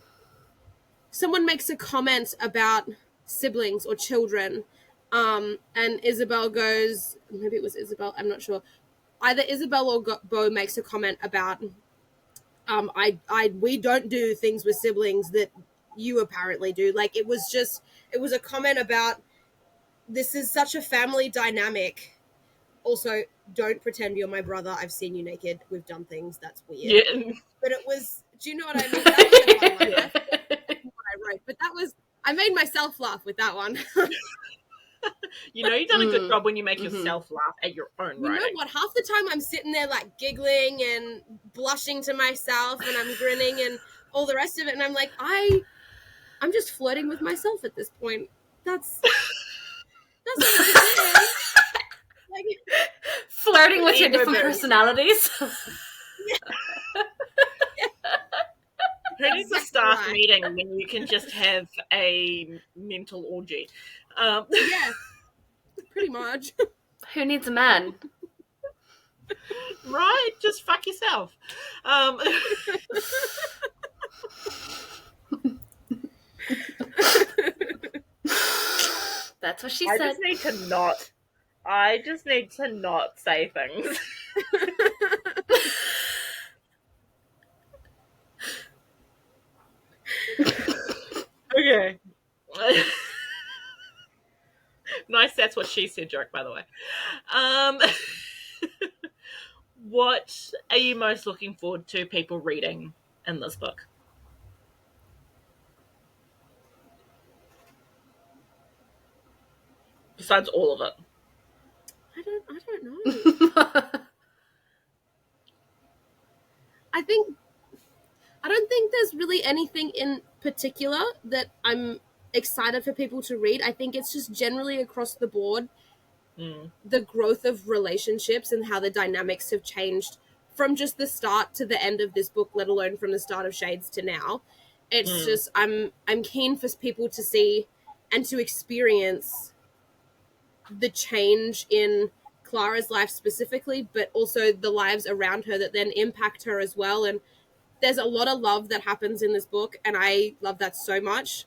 someone makes a comment about siblings or children. And Isabel goes, maybe it was Isabel, I'm not sure. Either Isabel or Bo makes a comment about, we don't do things with siblings that you apparently do. Like, it was a comment about, this is such a family dynamic. Also, don't pretend you're my brother. I've seen you naked. We've done things. That's weird. Yeah. But it was, do you know what I mean? That was a fun one. I forget what I wrote, but I made myself laugh with that one. You've done a good job when you make yourself laugh at your own writing. You know what? Half the time I'm sitting there like giggling and blushing to myself, and I'm grinning and all the rest of it, and I'm like, I'm just flirting with myself at this point. That's what it is. Like, flirting with your different personalities. Who needs a staff meeting when you can just have a mental orgy? Yeah, pretty much. Who needs a man? Right? Just fuck yourself. That's what she said. I just need to not say things. Okay. Nice, that's what she said joke, by the way. What are you most looking forward to people reading in this book? Besides all of it. I don't know. I don't think there's really anything in particular that I'm excited for people to read. I think it's just generally across the board, the growth of relationships and how the dynamics have changed from just the start to the end of this book, let alone from the start of Shades to now. It's just, I'm keen for people to see and to experience the change in Clara's life specifically, but also the lives around her that then impact her as well. And there's a lot of love that happens in this book, and I love that so much.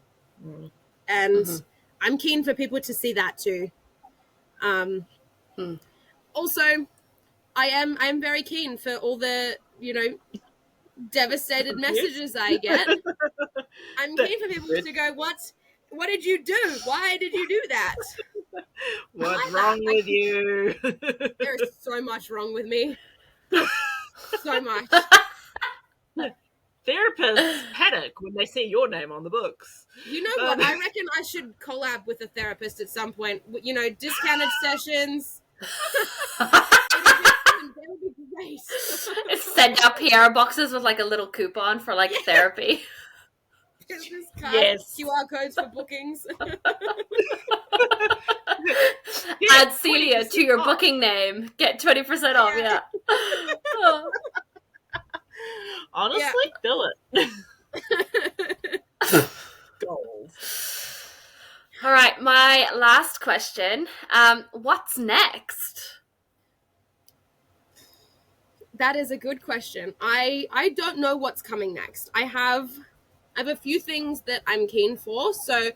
And I'm keen for people to see that too. Also, I am very keen for all the, devastated messages I get. I'm keen for people to go, what did you do? Why did you do that? What's wrong with you? There is so much wrong with me. So much. Therapists panic when they see your name on the books. You know what? I reckon I should collab with a therapist at some point. Discounted sessions. That would be great. Send out PR boxes with like a little coupon for like therapy. Business card, yes. QR codes for bookings. Add Celia to your booking name. Get 20% off. Yeah. Honestly, fill it. Goals. All right, my last question. What's next? That is a good question. I don't know what's coming next. I have a few things that I'm keen for. So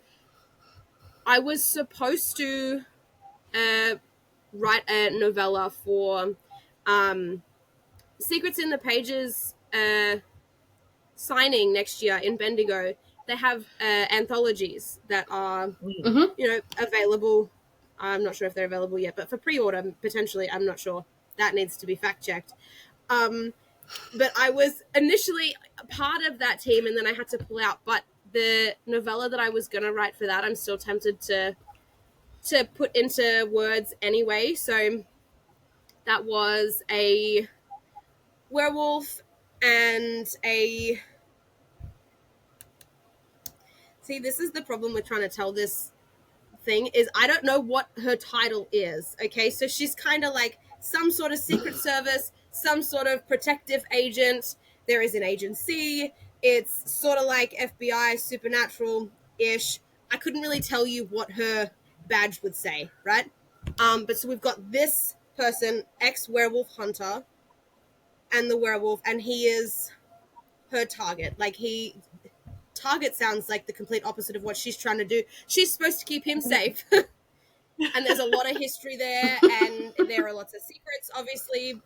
I was supposed to write a novella for Secrets in the Pages signing next year in Bendigo. They have anthologies that are available. I'm not sure if they're available yet, but for pre-order potentially, I'm not sure. That needs to be fact-checked. But I was initially part of that team, and then I had to pull out. But the novella that I was going to write for that, I'm still tempted to put into words anyway. So that was a werewolf and a... See, this is the problem with trying to tell this thing, is I don't know what her title is, okay? So she's kind of like some sort of secret service, some sort of protective agent. There is an agency. It's sort of like FBI, supernatural-ish. I couldn't really tell you what her badge would say, right? But so we've got this person, ex-werewolf hunter, and the werewolf, and he is her target. Like, target sounds like the complete opposite of what she's trying to do. She's supposed to keep him safe. And there's a lot of history there, and there are lots of secrets. Obviously,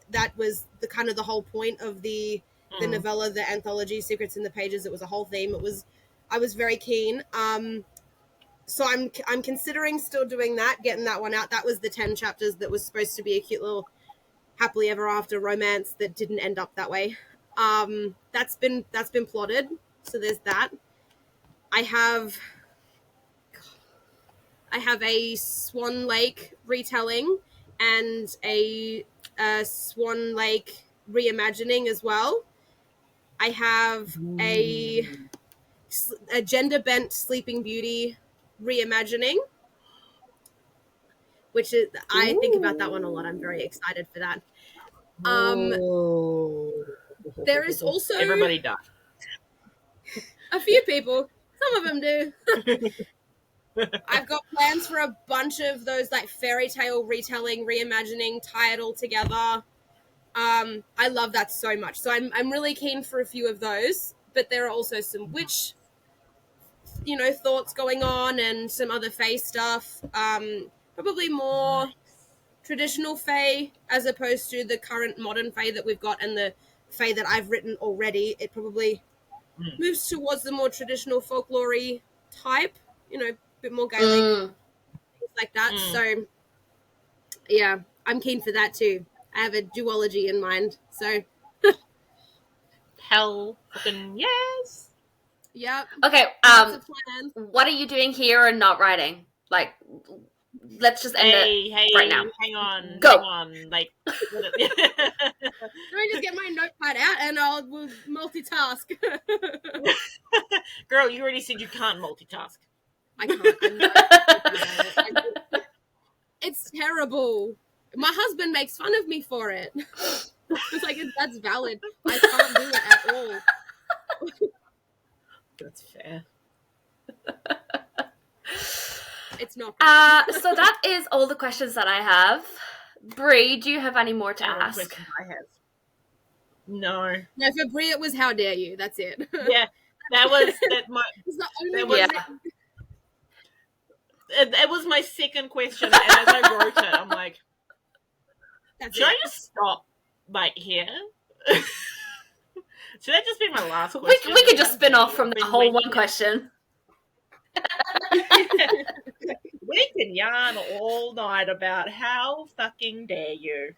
that was the whole point of the novella, the anthology, Secrets in the Pages. It was a whole theme. I was very keen. So I'm considering still doing that, getting that one out. That was the 10 chapters that was supposed to be a cute little happily ever after romance that didn't end up that way. That's been plotted. So there's that. I have a Swan Lake retelling and a Swan Lake reimagining as well. I have a gender bent Sleeping Beauty reimagining, which is, I think about that one a lot. I'm very excited for that. There is also everybody died. A few people. Some of them do. I've got plans for a bunch of those like fairy tale retelling, reimagining, tie it all together. I love that so much. So I'm really keen for a few of those. But there are also some witch, thoughts going on and some other fae stuff. Probably more traditional fae as opposed to the current modern fae that we've got and the fae that I've written already. It probably moves towards the more traditional folklore-y type, a bit more Gaelic, things like that. So, yeah, I'm keen for that too. I have a duology in mind, so. Hell fucking yes! Yep. Okay, lots of plans. What are you doing here and not writing? Like, let's just end it right now. Hang on. Go. Hang on. Like, Let me just get my notepad out and we'll multitask. Girl, you already said you can't multitask. I can't. It's terrible. My husband makes fun of me for it. It's like, that's valid. I can't do it at all. That's fair. It's not. So that is all the questions that I have. Bree, do you have any more to ask? I have. No. No, for Bree it was how dare you. That's it. Yeah, that was my. It's the only one. It was my second question, and as I wrote it, I'm like, should I just stop right here? Should that just be my last question? We could just spin off from the whole one question. We can yarn all night about how fucking dare you.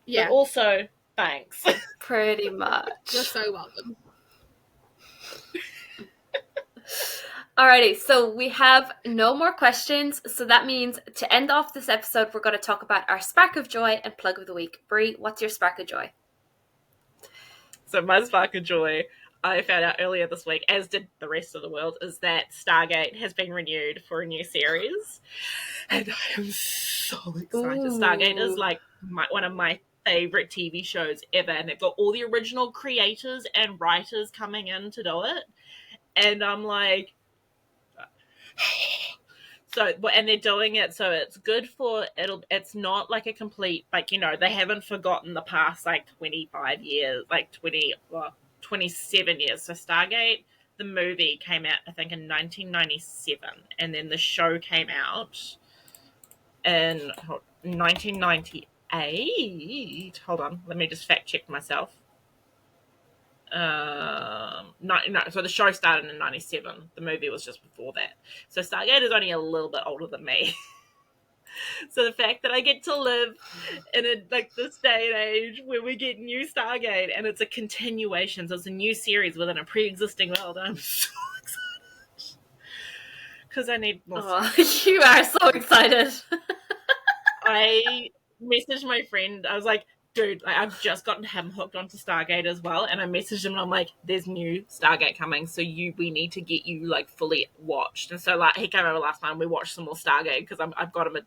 Yeah. But also, thanks. Pretty much. You're so welcome. Alrighty, so we have no more questions. So that means to end off this episode, we're going to talk about our spark of joy and plug of the week. Bree, what's your spark of joy? So my spark of joy, I found out earlier this week, as did the rest of the world, is that Stargate has been renewed for a new series. And I am so excited. Ooh. Stargate is like one of my favorite TV shows ever. And they've got all the original creators and writers coming in to do it. And I'm like... So, and they're doing it so it's good for it's not like a complete, like, they haven't forgotten the past, like, 25 years, like 27 years. So Stargate, the movie came out, I think, in 1997, and then the show came out in 1998. Hold on, let me just fact check myself. So the show started in 97. The movie was just before that. So Stargate is only a little bit older than me. So the fact that I get to live in this day and age where we get new Stargate and it's a continuation, so it's a new series within a pre-existing world, I'm so excited. Because I need more. You are so excited. I messaged my friend. I was like, dude, I've just gotten him hooked onto Stargate as well, and I messaged him and I'm like, there's new Stargate coming, so we need to get you fully watched. And so he came over last night, we watched some more Stargate because I've got him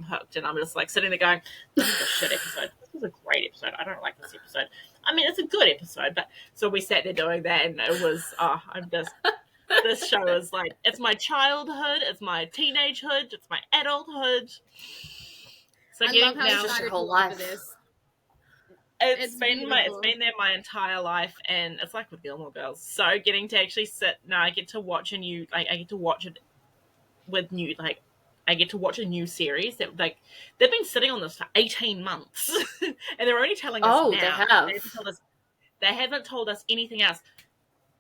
hooked, and I'm just sitting there going, this is a shit episode. This is a great episode. I don't like this episode. I mean, it's a good episode, but so we sat there doing that, and it was this show is it's my childhood, it's my teenagehood, it's my adulthood. So I love how your whole life. This. It's beautiful. been there my entire life, and it's like with Gilmore Girls. So getting to actually sit now, I get to watch a new I get to watch it with new I get to watch a new series that they've been sitting on this for 18 months, and they're only telling us Oh, they now. have. They haven't told us anything else.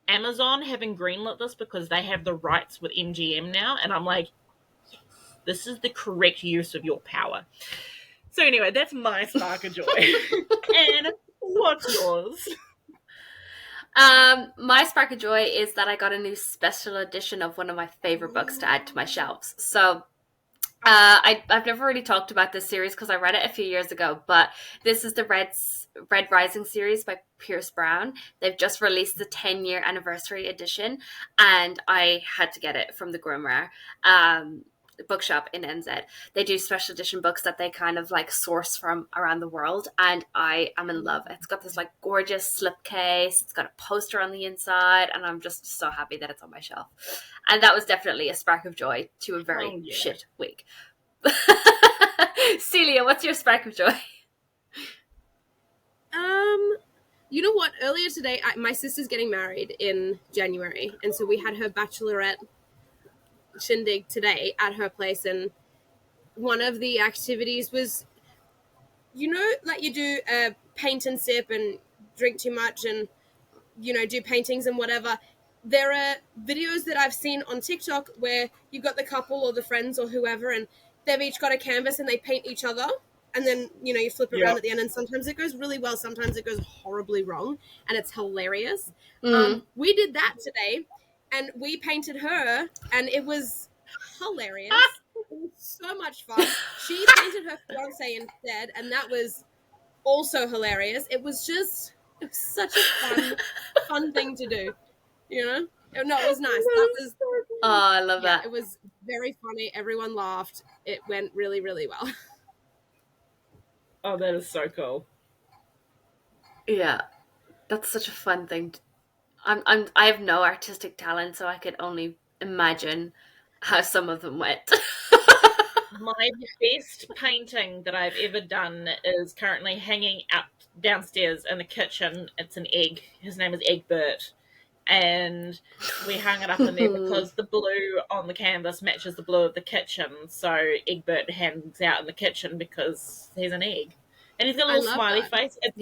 Amazon having greenlit this because they have the rights with MGM now, and I'm like, yes, this is the correct use of your power. So anyway, that's my spark of joy. And what's yours? My spark of joy is that I got a new special edition of one of my favorite books to add to my shelves. So I've never really talked about this series because I read it a few years ago, but this is the Red Rising series by Pierce Brown. They've just released the 10-year anniversary edition, and I had to get it from the Grimoire bookshop in NZ. They do special edition books that they kind of like source from around the world, and I am in love. It's got this like gorgeous slipcase, it's got a poster on the inside, and I'm just so happy that it's on my shelf. And that was definitely a spark of joy to a very shit week. Celia, what's your spark of joy? You know what? Earlier today, my sister's getting married in January, and so we had her bachelorette shindig today at her place, and one of the activities was, like you do paint and sip and drink too much and, do paintings and whatever. There are videos that I've seen on TikTok where you've got the couple or the friends or whoever, and they've each got a canvas and they paint each other. And then, you flip it around at the end, and sometimes it goes really well, sometimes it goes horribly wrong, and it's hilarious. We did that today, and we painted her, and it was hilarious. It was so much fun. She painted her fiance instead, and that was also hilarious. It was such a fun thing to do, No, it was nice. Oh, I love that. It was very funny. Everyone laughed. It went really, really well. Oh, that is so cool. Yeah, that's such a fun thing. I have no artistic talent, so I could only imagine how some of them went. My best painting that I've ever done is currently hanging up downstairs in the kitchen. It's an egg. His name is Egbert. And we hung it up in there because the blue on the canvas matches the blue of the kitchen. So Egbert hangs out in the kitchen because he's an egg. And he's got a little smiley face. It's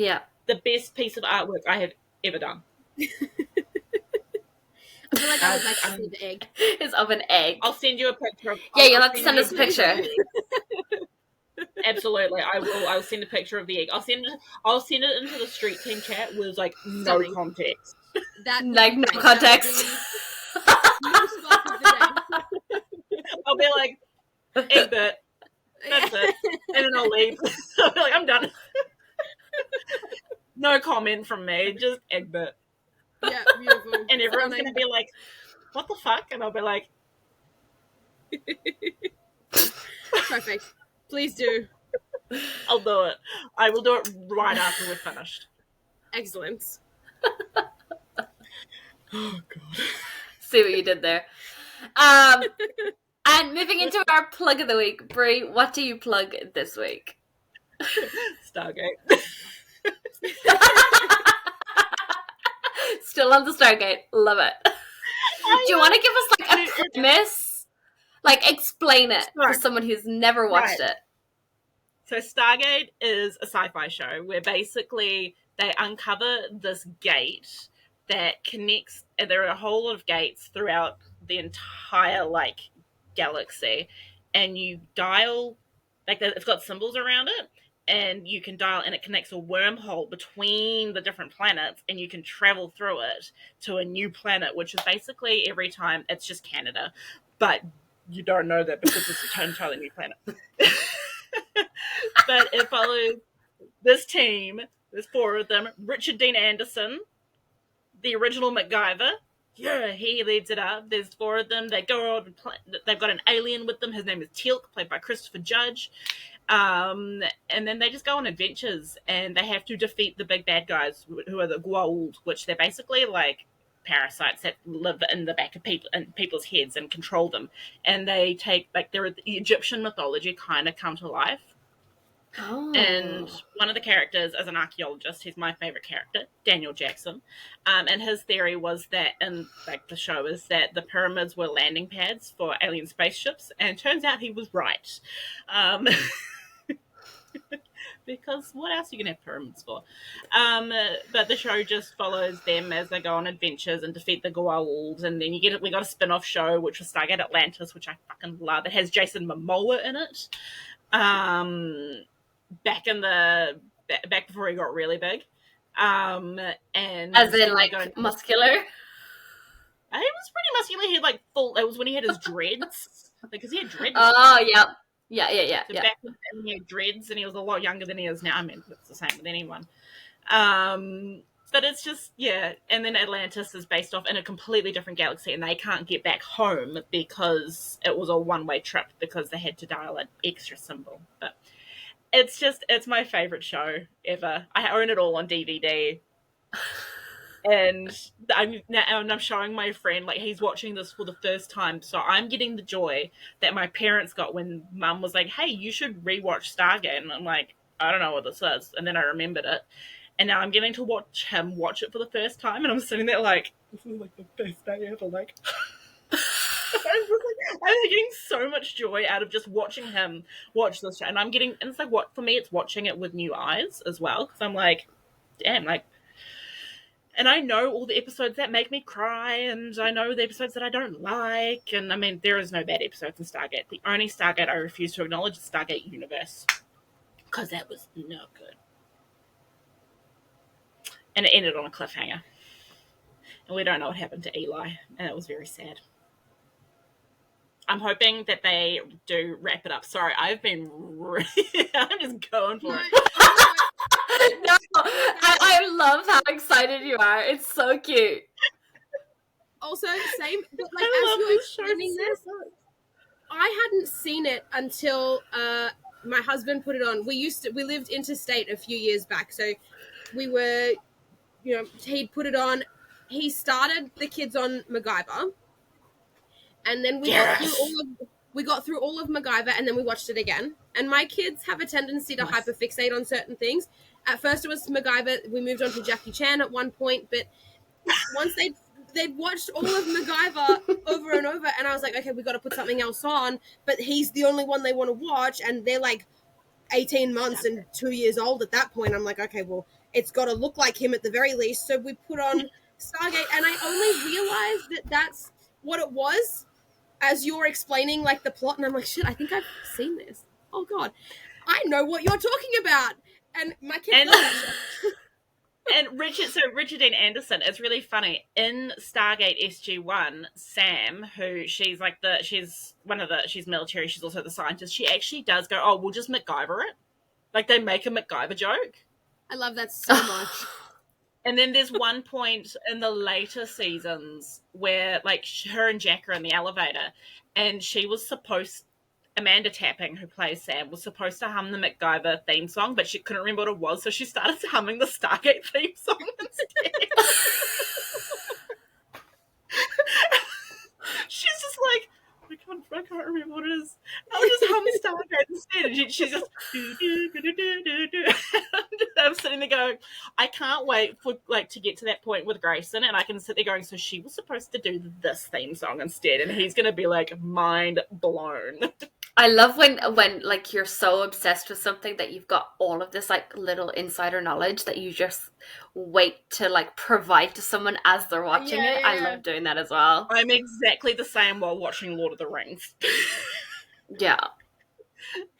the best piece of artwork I have ever done. I feel like I would like to see the egg. It's of an egg. I'll send you a picture. You'll have to send us a picture. Absolutely, I will. I'll send a picture of the egg. I'll send it into the street team chat with like no context. No context. I'll be like, Egbert. That's it. And then I'll leave. I'll be like, I'm done. No comment from me, just Egbert. Yeah, beautiful. And everyone's going to be like, what the fuck? And I'll be like, perfect. Please do. I'll do it. I will do it right after we're finished. Excellent. Oh, God. See what you did there. And moving into our plug of the week, Bree, what do you plug this week? Stargate. Still on the Stargate. Love it. Do you want to give us like a premise? Like explain it for someone who's never watched it. So Stargate is a sci-fi show where basically they uncover this gate that connects, and there are a whole lot of gates throughout the entire galaxy, and you dial, it's got symbols around it, and you can dial, and it connects a wormhole between the different planets, and you can travel through it to a new planet, which is basically every time it's just Canada, but you don't know that because it's an entirely new planet. But it follows this team. There's 4 of them. Richard Dean Anderson, the original MacGyver. Yeah, he leads it up. There's 4 of them. They go on. They've got an alien with them. His name is Teal'c, played by Christopher Judge. And then they just go on adventures, and they have to defeat the big bad guys, who are the Goa'uld, which they're basically like parasites that live in the back of people's heads and control them. And they take, the Egyptian mythology kind of come to life. And Oh. one of the characters is an archaeologist. He's my favorite character, Daniel Jackson. And his theory was that, in like the show, is that the pyramids were landing pads for alien spaceships. And it turns out he was right. Um, because what else are you going to have pyramids for? But the show just follows them as they go on adventures and defeat the Goa'uld. And then we got a spin-off show, which was Stargate Atlantis, which I fucking love. It has Jason Momoa in it. Back before he got really big. And As in, then like, muscular? He was pretty muscular. He had like full. It was when he had his dreads, because he had dreads. Oh, yeah. So back then he had dreads, and he was a lot younger than he is now. I mean, it's the same with anyone. But it's just, yeah. And then Atlantis is based off in a completely different galaxy, and they can't get back home because it was a one-way trip because they had to dial an extra symbol. But it's my favorite show ever. I own it all on DVD. And I'm showing my friend, like, he's watching this for the first time, so I'm getting the joy that my parents got when Mum was like, hey, you should rewatch Stargate. And I'm like, I don't know what this is. And then I remembered it. And now I'm getting to watch him watch it for the first time, and I'm sitting there like, this is like the best day ever. Like, I'm getting so much joy out of just watching him watch this show. And it's like, what, for me, it's watching it with new eyes as well. Because I'm like, damn, like, and I know all the episodes that make me cry, and I know the episodes that I don't like. And I mean, there is no bad episodes in Stargate. The only Stargate I refuse to acknowledge is Stargate Universe, because that was no good. And it ended on a cliffhanger. And we don't know what happened to Eli, and it was very sad. I'm hoping that they do wrap it up. Sorry, I'm just going for it. No, I love how excited you are. It's so cute. Also, same, but like, as you're explaining this, I hadn't seen it until my husband put it on. We lived interstate a few years back, so we were, he'd put it on. He started the kids on MacGyver, and then we got through all of MacGyver, and then we watched it again. And my kids have a tendency to hyperfixate on certain things. At first, it was MacGyver. We moved on to Jackie Chan at one point, but once they'd watched all of MacGyver over and over, and I was like, okay, we got to put something else on. But he's the only one they want to watch, and they're like 18 months and 2 years old at that point. I'm like, okay, well, it's got to look like him at the very least. So we put on Stargate, and I only realized that that's what it was as you're explaining, like, the plot, and I'm like, shit, I think I've seen this. Oh, God. I know what you're talking about. And my kids And Richard Dean Anderson, it's really funny. In Stargate SG-1, Sam, who she's military, she's also the scientist, she actually does go, oh, we'll just MacGyver it. Like, they make a MacGyver joke. I love that so much. And then there's one point in the later seasons where, like, her and Jack are in the elevator, and Amanda Tapping, who plays Sam, was supposed to hum the MacGyver theme song, but she couldn't remember what it was, so she started humming the Stargate theme song instead. She's just like, I can't remember what it is. I'll just hum Stargate instead. And she's just I'm sitting there going, I can't wait for, like, to get to that point with Grayson, and I can sit there going, so she was supposed to do this theme song instead, and he's gonna be like mind blown. I love when like, you're so obsessed with something that you've got all of this, like, little insider knowledge that you just wait to, like, provide to someone as they're watching it. I love doing that as well. I'm exactly the same while watching Lord of the Rings. Yeah.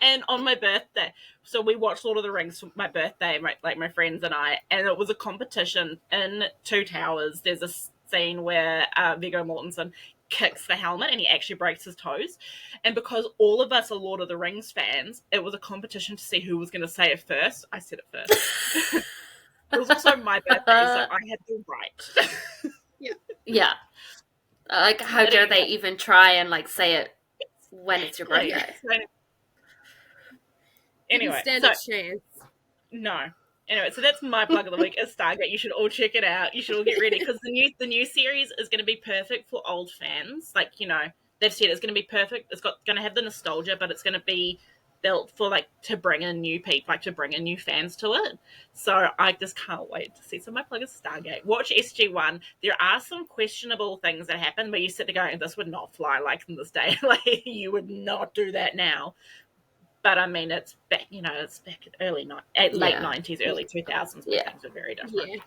And on my birthday, so we watched Lord of the Rings for my birthday, my friends and I, and it was a competition in Two Towers. There's a scene where Viggo Mortensen kicks the helmet and he actually breaks his toes. And because all of us are Lord of the Rings fans, it was a competition to see who was going to say it first. I said it first. It was also my birthday, so I had the right. Yeah. Like, how dare they even try and, like, say it when it's your birthday? Anyway, stand a chance. No. Anyway, so that's my plug of the week is Stargate. You should all check it out. You should all get ready, because the new series is going to be perfect for old fans. Like, they've said it's going to be perfect. It's going to have the nostalgia, but it's going to be built for like to bring in new people, like to bring in new fans to it. So I just can't wait to see. So my plug is Stargate. Watch SG1. There are some questionable things that happen, but you sit there going, "This would not fly like in this day. Like you would not do that now." But I mean, it's back. It's back at late '90s, early 2000s, where things were very different.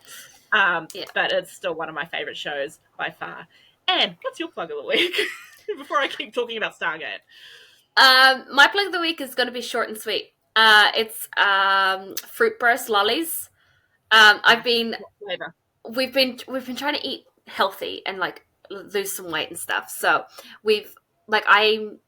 But it's still one of my favorite shows by far. And what's your plug of the week? Before I keep talking about Stargate. My plug of the week is going to be short and sweet. It's fruit burst lollies. We've been trying to eat healthy and like lose some weight and stuff. So I'm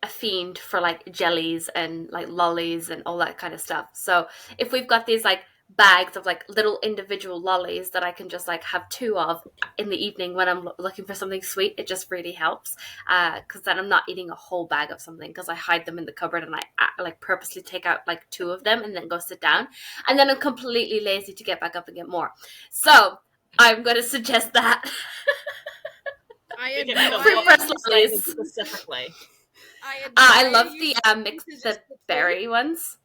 a fiend for like jellies and like lollies and all that kind of stuff. So if we've got these like bags of like little individual lollies that I can just like have 2 of in the evening when I'm looking for something sweet, it just really helps, because then I'm not eating a whole bag of something, because I hide them in the cupboard and I like purposely take out like 2 of them and then go sit down, and then I'm completely lazy to get back up and get more. So I'm going to suggest that. Specifically. I love the the berry ones.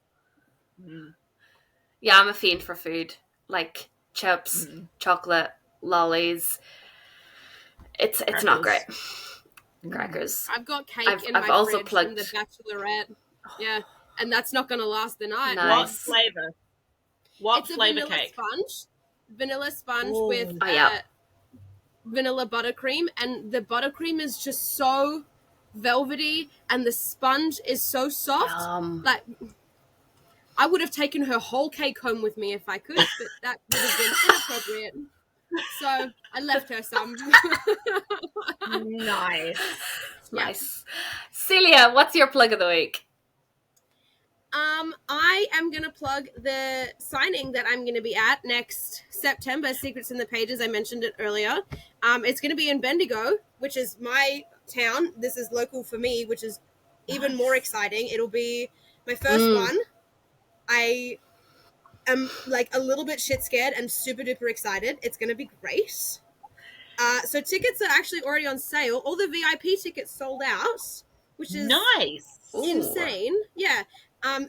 Yeah, I'm a fiend for food, like chips, chocolate, lollies. It's not great. Crackers. I've got cake in my also fridge plugged from the Bachelorette. Yeah, and that's not going to last the night. Nice. What flavor? What flavor cake? Vanilla sponge with vanilla buttercream, and the buttercream is just so velvety, and the sponge is so soft. Like, I would have taken her whole cake home with me if I could, but that would have been inappropriate. So I left her some. Nice. Nice. Celia, what's your plug of the week? I am going to plug the signing that I'm going to be at next September, Secrets in the Pages. I mentioned it earlier. It's going to be in Bendigo, which is my town. This is local for me, which is even more exciting. It'll be my first one. I am like a little bit shit scared and super duper excited. It's going to be great. So tickets are actually already on sale. All the VIP tickets sold out, which is nice, insane. Yeah.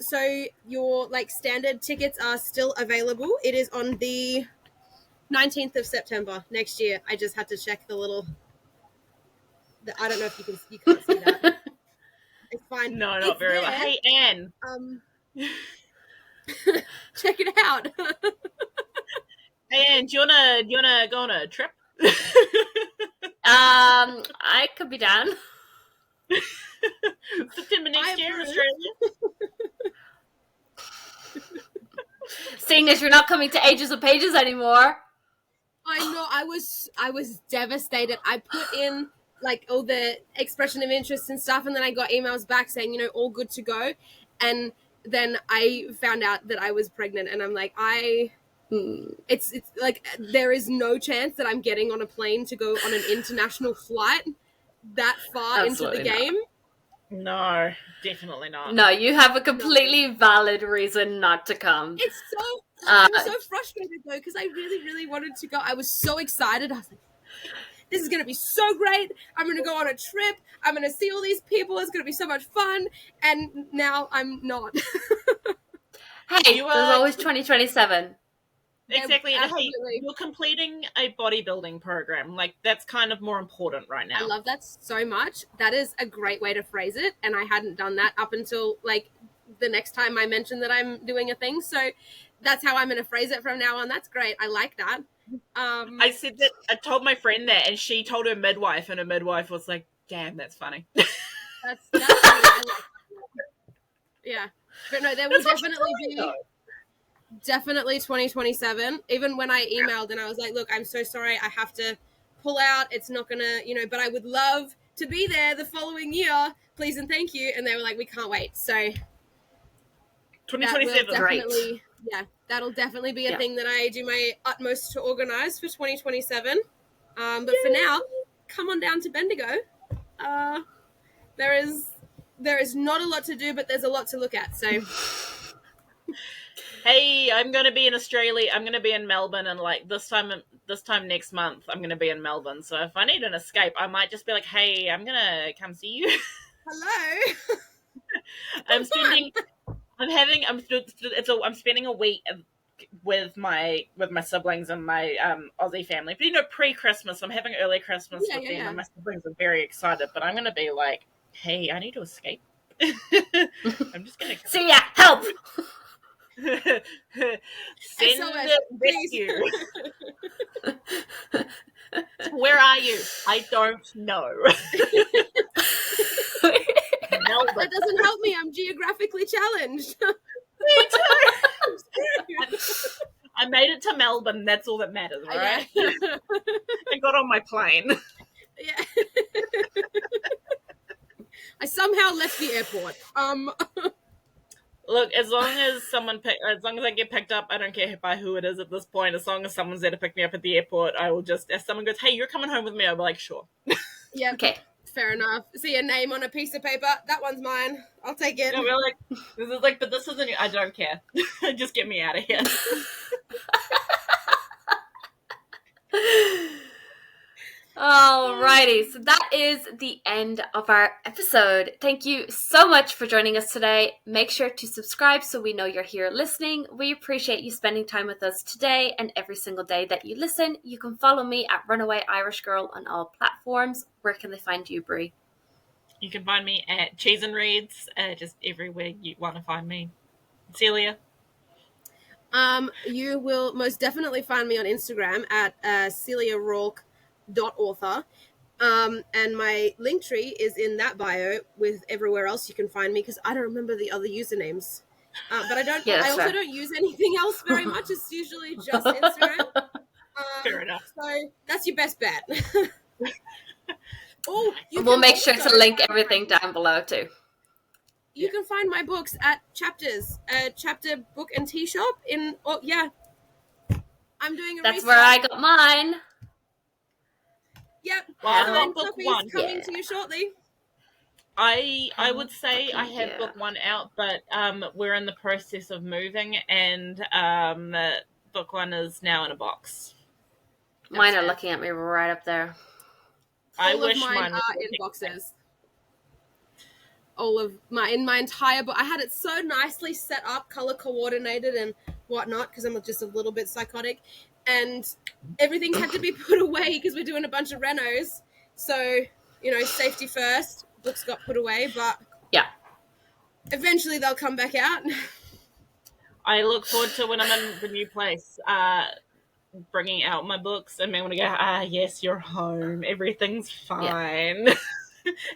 So your like standard tickets are still available. It is on the 19th of September next year. I just had to check I don't know if you can't see that. It's fine. No, not very well. Hey, Anne. Check it out. Hey, Anne, do you wanna go on a trip? I could be down. September next year, Australia. Seeing as you're not coming to Ages of Pages anymore. I know. I was devastated. I put in like all the expression of interest and stuff, and then I got emails back saying, all good to go. And then I found out that I was pregnant, and I'm like, it's like there is no chance that I'm getting on a plane to go on an international flight that far Absolutely into the game. No, definitely not. No, you have a completely valid reason not to come. It's I'm so frustrated though, because I really, really wanted to go. I was so excited. I was like, this is going to be so great. I'm going to go on a trip. I'm going to see all these people. It's going to be so much fun. And now I'm not. Hey, there's always 2027. Exactly. Hey, you're completing a bodybuilding program. Like, that's kind of more important right now. I love that so much. That is a great way to phrase it. And I hadn't done that up until, like, the next time I mentioned that I'm doing a thing. So that's how I'm going to phrase it from now on. That's great. I like that. I said that, I told my friend that, and she told her midwife, and her midwife was like, damn, that's funny. That's funny. I like that. Yeah. But no, there will definitely be... Definitely 2027. Even when I emailed and I was like, look, I'm so sorry. I have to pull out. It's not going to, but I would love to be there the following year. Please and thank you. And they were like, we can't wait. So 2027. Right. Yeah, that'll definitely be a thing that I do my utmost to organize for 2027. But for now, come on down to Bendigo. There is not a lot to do, but there's a lot to look at. So... Hey, I'm going to be in Australia. I'm going to be in Melbourne, and like this time next month, I'm going to be in Melbourne. So if I need an escape, I might just be like, hey, I'm going to come see you. Hello. I'm spending. I'm spending a week with my siblings and my Aussie family. But pre-Christmas, I'm having early Christmas with them, and my siblings are very excited. But I'm gonna be like, hey, I need to escape. I'm just gonna See ya, help. Send SOS, rescue. Where are you? I don't know. That doesn't help me. I'm geographically challenged. Me too. I made it to Melbourne. That's all that matters, right? Yeah. I got on my plane. Yeah. I somehow left the airport. Look, as long as I get picked up, I don't care by who it is at this point. As long as someone's there to pick me up at the airport, I will just, if someone goes, hey, you're coming home with me, I'll be like, sure. Yeah. Okay. Fair enough. See a name on a piece of paper. That one's mine. I'll take it. No, we're like, but this isn't, I don't care. Just get me out of here. Alrighty, so that is the end of our episode. Thank you so much for joining us today. Make sure to subscribe so we know you're here listening. We appreciate you spending time with us today and every single day that you listen. You can follow me at Runaway Irish Girl on all platforms. Where can they find you, Bree? You can find me at Cheese and Reads, just everywhere you want to find me. Celia? You will most definitely find me on Instagram at Celia Ralk .author. And my link tree is in that bio with everywhere else you can find me because I don't remember the other usernames. But I also don't use anything else very much. It's usually just Instagram. Fair enough. So that's your best bet. We'll make sure to link everything down below too. You can find my books at Chapters, Chapter Book and Tea Shop I'm doing a That's where I got mine. Yep. Well, book one coming to you shortly. I would say I have book one out, but we're in the process of moving, and book one is now in a box. Mine are looking at me right up there. I wish mine are in boxes. All of my entire book. I had it so nicely set up, color coordinated and whatnot, because I'm just a little bit psychotic. And everything had to be put away because we're doing a bunch of renos. So, safety first. Books got put away, but yeah, eventually they'll come back out. I look forward to when I'm in the new place, bringing out my books and I'm going to go, yes, you're home. Everything's fine. Yeah.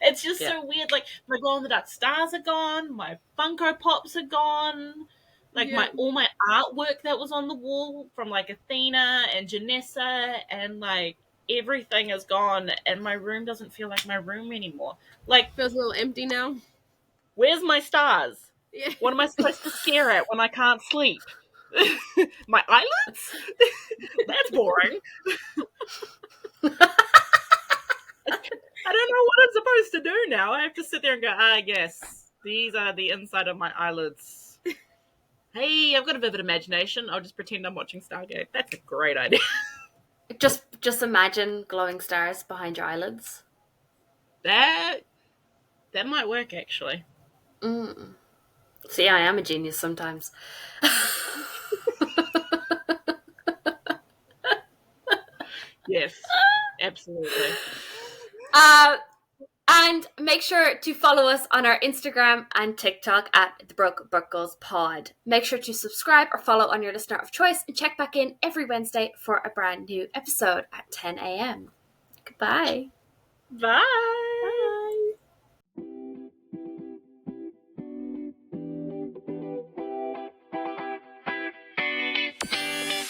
It's just so weird. Like, my glow-in-the-dark stars are gone. My Funko Pops are gone. Like, all my artwork that was on the wall from, like, Athena and Janessa and, like, everything is gone. And my room doesn't feel like my room anymore. Like, feels a little empty now. Where's my stars? Yeah. What am I supposed to stare at when I can't sleep? My eyelids? That's boring. I don't know what I'm supposed to do now. I have to sit there and go, yes, these are the inside of my eyelids. Hey, I've got a vivid imagination. I'll just pretend I'm watching Stargate. That's a great idea. Just imagine glowing stars behind your eyelids. That might work, actually. See, I am a genius sometimes. Yes, absolutely. And make sure to follow us on our Instagram and TikTok at the Broke Book Girls Pod. Make sure to subscribe or follow on your listener of choice and check back in every Wednesday for a brand new episode at 10 a.m. Goodbye. Bye.